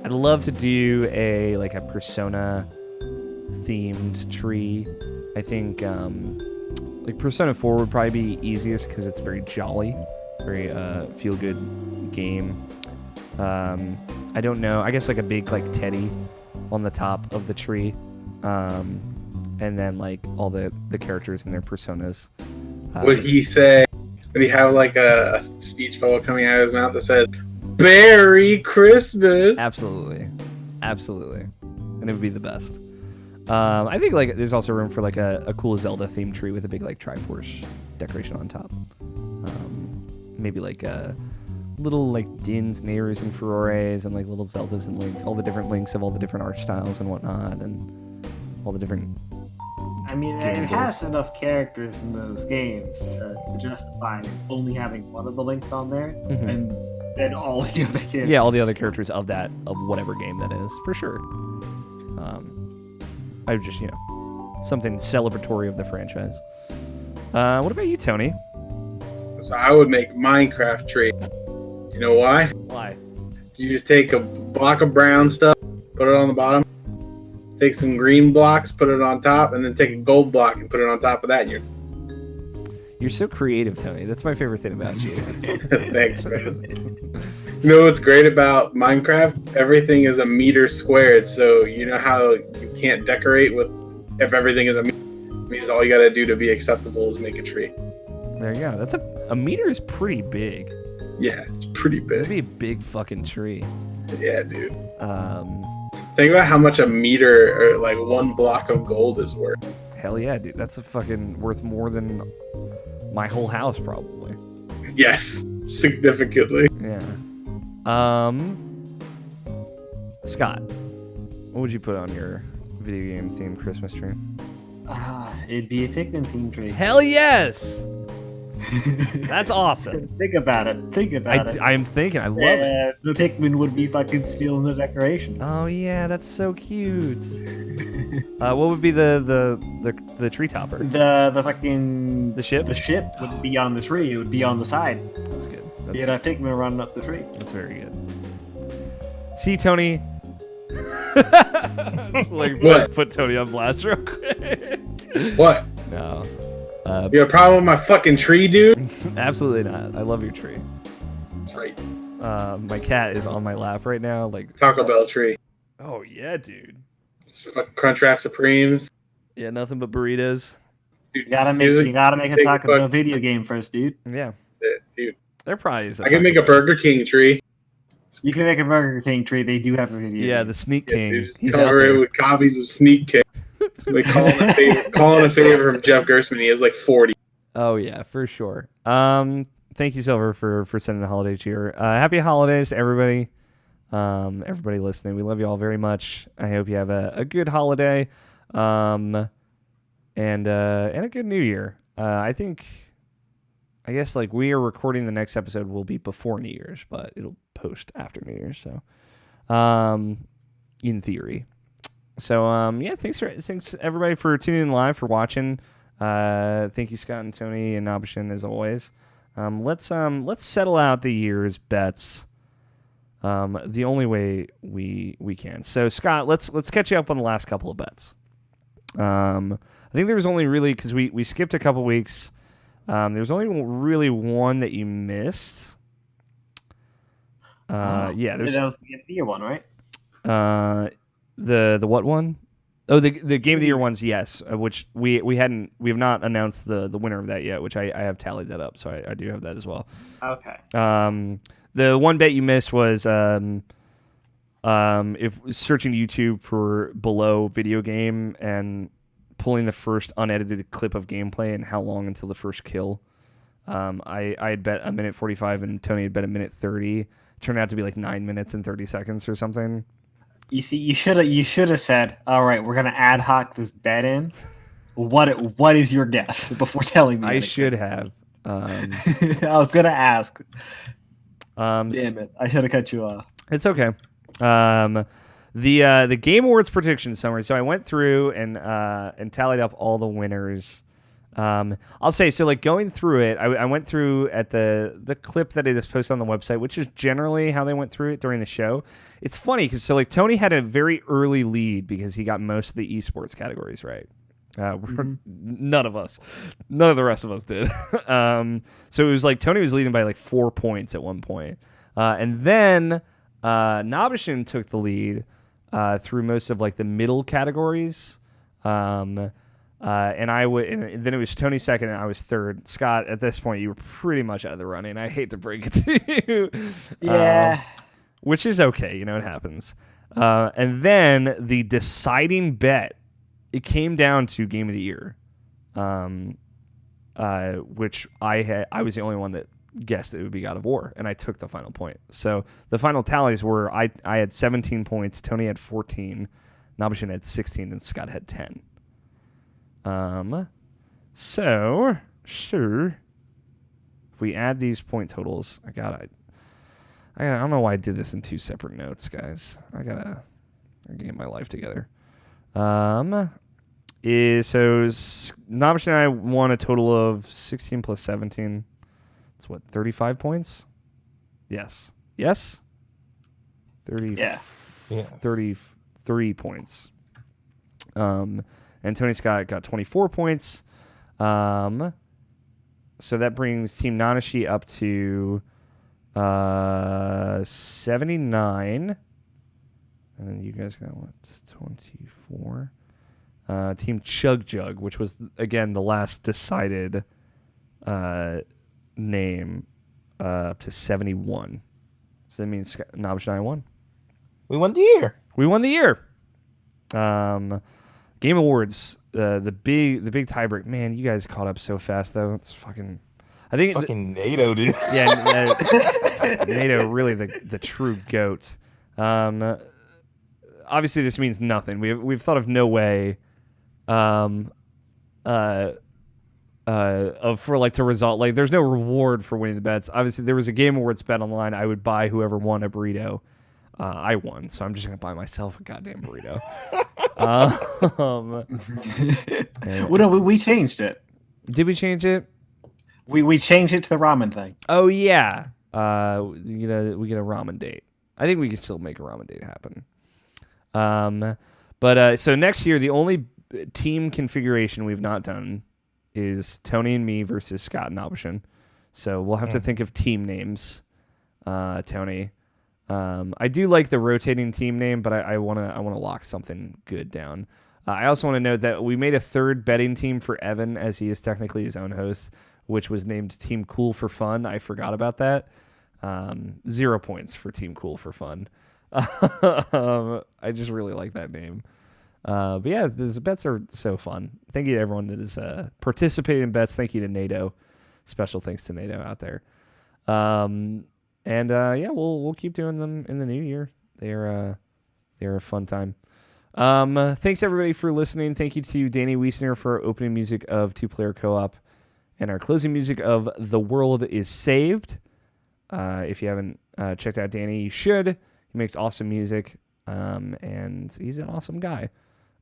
I'd love to do a Persona themed tree. I think Persona 4 would probably be easiest because it's very jolly. It's very feel good game. I don't know. I guess a big Teddy on the top of the tree, and then all the characters and their personas. Would he say? Would he have a speech bubble coming out of his mouth that says "Merry Christmas"? Absolutely, and it would be the best. I think there's also room for a cool Zelda themed tree with a big Triforce decoration on top. Maybe little Dins, Neighbors, and Furores, and little Zeldas and Links, all the different Links of all the different art styles and whatnot, and all the different. I mean, it has enough characters in those games to justify only having one of the Links on there, and then all the other characters. Yeah, all the other characters of whatever game that is, for sure. I just something celebratory of the franchise. What about you, Tony? So I would make Minecraft tree. You know why? Why? You just take a block of brown stuff, put it on the bottom, take some green blocks, put it on top, and then take a gold block and put it on top of that. And you're so creative, Tony. That's my favorite thing about you. Thanks, man. You know what's great about Minecraft? Everything is a meter squared, so you know how you can't decorate if everything is a meter. It means all you gotta do to be acceptable is make a tree. There you go. That's a meter is pretty big. Yeah, it's pretty big. It'd be a big fucking tree. Yeah, dude. Think about how much a meter or one block of gold is worth. Hell yeah, dude. That's worth more than my whole house, probably. Yes, significantly. Yeah. Scott, what would you put on your video game themed Christmas tree? It'd be a Pikmin themed tree. Hell yes! That's awesome. Think about it. I'm thinking. I love it. The Pikmin would be fucking stealing the decoration. Oh yeah, that's so cute. What would be the tree topper? The ship. The ship would be on the tree. It would be on the side. That's good. You had a Pikmin running up the tree. That's very good. See, Tony. Just put Tony on blast real quick. What? No. You have a problem with my fucking tree, dude? Absolutely not. I love your tree. That's right. My cat is on my lap right now. Taco Bell tree. Oh yeah, dude. Just fucking Crunchwrap Supremes. Yeah, nothing but burritos. Dude, you gotta make a Taco Bell video game first, dude. Yeah. Dude. There probably is. I can make a Burger King tree. You can make a Burger King tree. They do have a video. Yeah, the Sneak King. Dude, he's cover it with copies of Sneak King. Like calling a favor from Jeff Gerstmann. He has 40. Oh yeah, for sure. Thank you, Silver, for sending the holiday cheer. Happy holidays to everybody. Everybody listening. We love you all very much. I hope you have a good holiday. And a good New Year. I guess we are recording the next episode will be before New Year's, but it'll post after New Year's. So in theory. So yeah, thanks everybody for tuning in live, for watching. Thank you, Scott and Tony and Nabishin, as always. Let's settle out the year's bets. The only way we can. So Scott, let's catch you up on the last couple of bets. I think there was only really, because we skipped a couple weeks. There was only really one that you missed. Yeah, that was the end of the year one, right? The what one? Oh, the game of the year ones, yes. Which we have not announced the winner of that yet. Which I have tallied that up, so I do have that as well. Okay. The one bet you missed was if searching YouTube for below video game and pulling the first unedited clip of gameplay and how long until the first kill. I had bet a minute 45 and Tony had bet a minute 30. It turned out to be like 9 minutes and 30 seconds or something. You see, you should have said, all right, we're gonna ad hoc this bet in. What is your guess before telling me? I should have. I was gonna ask. Damn it! I should have cut you off. It's okay. The Game Awards prediction summary. So I went through and tallied up all the winners. I'll say, so like going through it, I went through at the clip that it is posted on the website, which is generally how they went through it during the show. It's funny because so like Tony had a very early lead because he got most of the esports categories right. None of the rest of us did. So it was like Tony was leading by like 4 points at one point. And then Nabishin took the lead through most of like the middle categories. And then it was Tony second and I was third. Scott, at this point you were pretty much out of the running. I hate to break it to you. Yeah. Which is okay, it happens. And then the deciding bet, it came down to Game of the Year, which I was the only one that guessed it would be God of War, and I took the final point. So the final tallies were I had 17 points, Tony had 14, Nabishin had 16, and Scott had 10. So sure, if we add these point totals, I don't know why I did this in 2 separate notes, guys. I gotta get my life together. So Nabishin and I won a total of 16 plus 17. It's what, 35 points? Yes. 30. Yeah. 33 points. And Tony Scott got 24 points. So that brings Team Nanashi up to 79. And then you guys got what? 24. Team Chug Jug, which was again the last decided name, up to 71. So that means Nabish and I won. We won the year. Game Awards, the big tiebreak. Man, you guys caught up so fast though. It's fucking. I think fucking NATO, dude. Yeah, NATO really the true goat. Obviously, this means nothing. We've thought of no way, for like to result. Like, there's no reward for winning the bets. Obviously, there was a Game Awards bet online. I would buy whoever won a burrito. I won, so I'm just gonna buy myself a goddamn burrito. Well, no, we changed it. Did we change it? We changed it to the ramen thing. Oh yeah. We get a ramen date. I think we can still make a ramen date happen. But so next year, the only team configuration we've not done is Tony and me versus Scott and Nabishin. So we'll have to think of team names. Tony, I do like the rotating team name, but I wanna lock something good down. I also want to note that we made a third betting team for Evan, as he is technically his own host, which was named Team Cool for Fun. I forgot about that. 0 points for Team Cool for Fun. I just really like that name. But yeah, the bets are so fun. Thank you to everyone that is participating in bets. Thank you to NATO. Special thanks to NATO out there. And yeah, we'll keep doing them in the new year. They're a fun time. Thanks everybody for listening. Thank you to Danny Wiesner for our opening music of Two Player Co-op and our closing music of The World Is Saved. If you haven't checked out Danny, you should. He makes awesome music, and he's an awesome guy.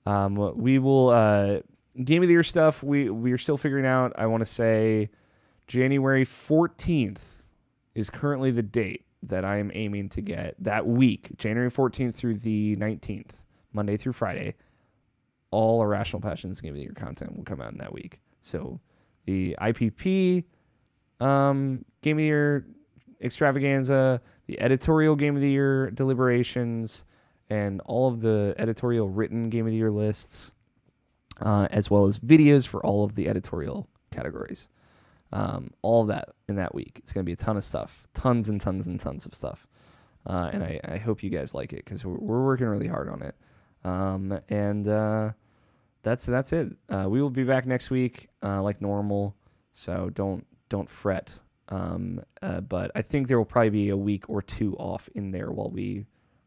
We will Game of the Year stuff. We are still figuring out. I want to say January 14th is currently the date that I am aiming to get that week, January 14th through the 19th, Monday through Friday. All Irrational Passions Game of the Year content will come out in that week. So the IPP Game of the Year extravaganza, the editorial Game of the Year deliberations, and all of the editorial written Game of the Year lists, as well as videos for all of the editorial categories. All of that in that week. It's going to be a ton of stuff. Tons and tons and tons of stuff. And I hope you guys like it because we're working really hard on it. That's it. We will be back next week like normal, so don't fret. But I think there will probably be a week or two off in there while we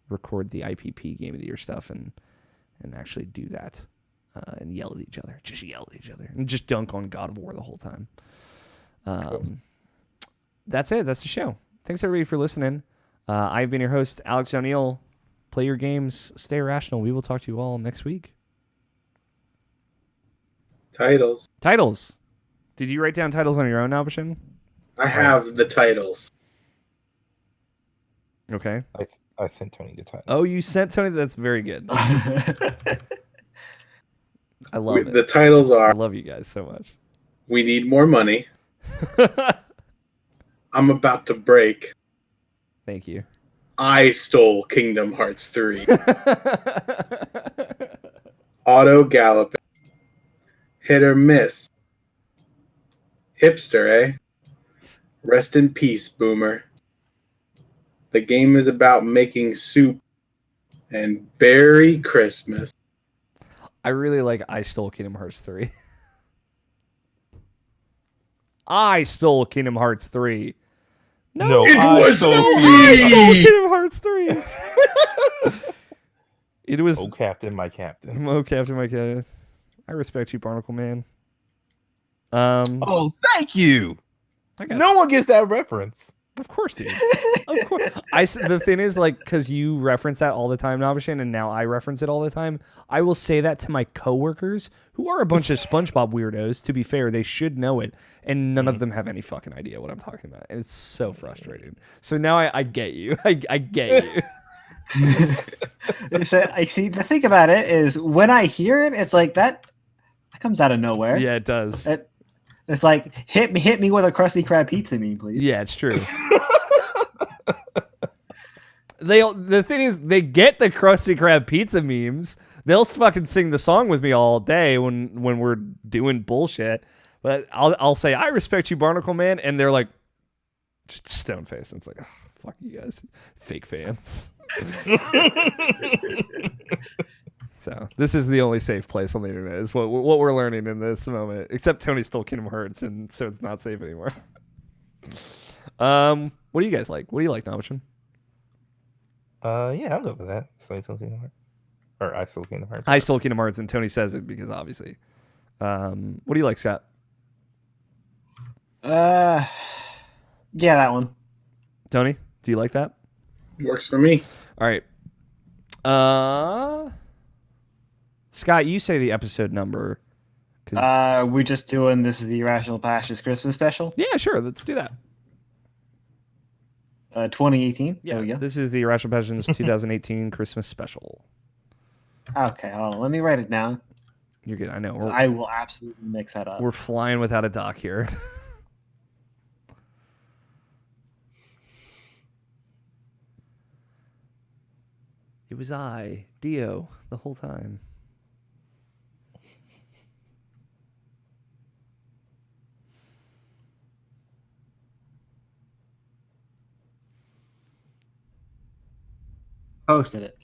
record the IPP Game of the Year stuff and actually do that and yell at each other. Just yell at each other and just dunk on God of War the whole time. That's it. That's the show. Thanks everybody for listening. I've been your host, Alex O'Neill. Play your games, stay irrational. We will talk to you all next week. Titles. Did you write down titles on your own, Albashin? I have the titles. Okay. I sent Tony the title. Oh, you sent Tony? That's very good. I love it. The titles I are love you guys so much. We Need More Money. I'm About to Break. Thank you. I Stole Kingdom Hearts 3. Auto Galloping. Hit or Miss. Hipster, eh? Rest in peace, Boomer. The game is about making soup. And Merry Christmas. I really like I Stole Kingdom Hearts 3. I stole Kingdom Hearts 3. No, it was I me! stole Kingdom Hearts 3. It was... Oh, Captain, my Captain. Oh, Captain, my Captain. I respect you, Barnacle Man. Oh, thank you. I No one gets that reference. Of course, dude. Of course. The thing is, like, because you reference that all the time, Nabashin, and now I reference it all the time, I will say that to my coworkers, who are a bunch of SpongeBob weirdos. To be fair, they should know it, and none of them have any fucking idea what I'm talking about. And it's so frustrating. So now I get you. I get you. So, I see. The thing about it is, when I hear it, it's like that comes out of nowhere. Yeah, it does. It's like hit me with a Krusty Krab pizza meme, please. Yeah, it's true. The thing is, they get the Krusty Krab pizza memes. They'll fucking sing the song with me all day when we're doing bullshit. But I'll say I respect you, Barnacle Man, and they're like just stone face. And it's like, oh, fuck you guys, fake fans. So this is the only safe place on the internet, is what we're learning in this moment. Except Tony stole Kingdom Hearts, and so it's not safe anymore. What do you guys like? What do you like, Nabashin? Yeah, I'm good with that. So I stole Kingdom Hearts. Or I stole Kingdom Hearts. I stole Kingdom Hearts, and Tony says it because obviously. What do you like, Scott? Yeah, that one. Tony, do you like that? Works for me. All right. Scott, you say the episode number. We're just doing this is the Irrational Passions Christmas special. Yeah, sure. Let's do that. 2018. Yeah, there we go. This is the Irrational Passions 2018 Christmas special. Okay, hold on. Let me write it down. You're good. I know. I will absolutely mix that up. We're flying without a doc here. It was I, Dio, the whole time. Posted it.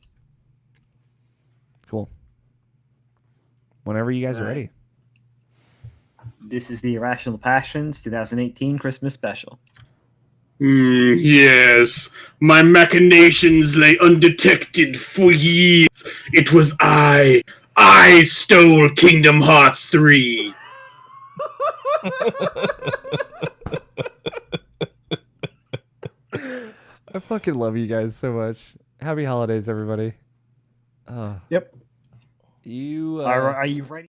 Cool. Whenever you guys are All right. ready. This is the Irrational Passions 2018 Christmas special. Yes, my machinations lay undetected for years. It was I stole Kingdom Hearts 3. I fucking love you guys so much. Have Happy holidays, everybody. Yep. You Are you ready?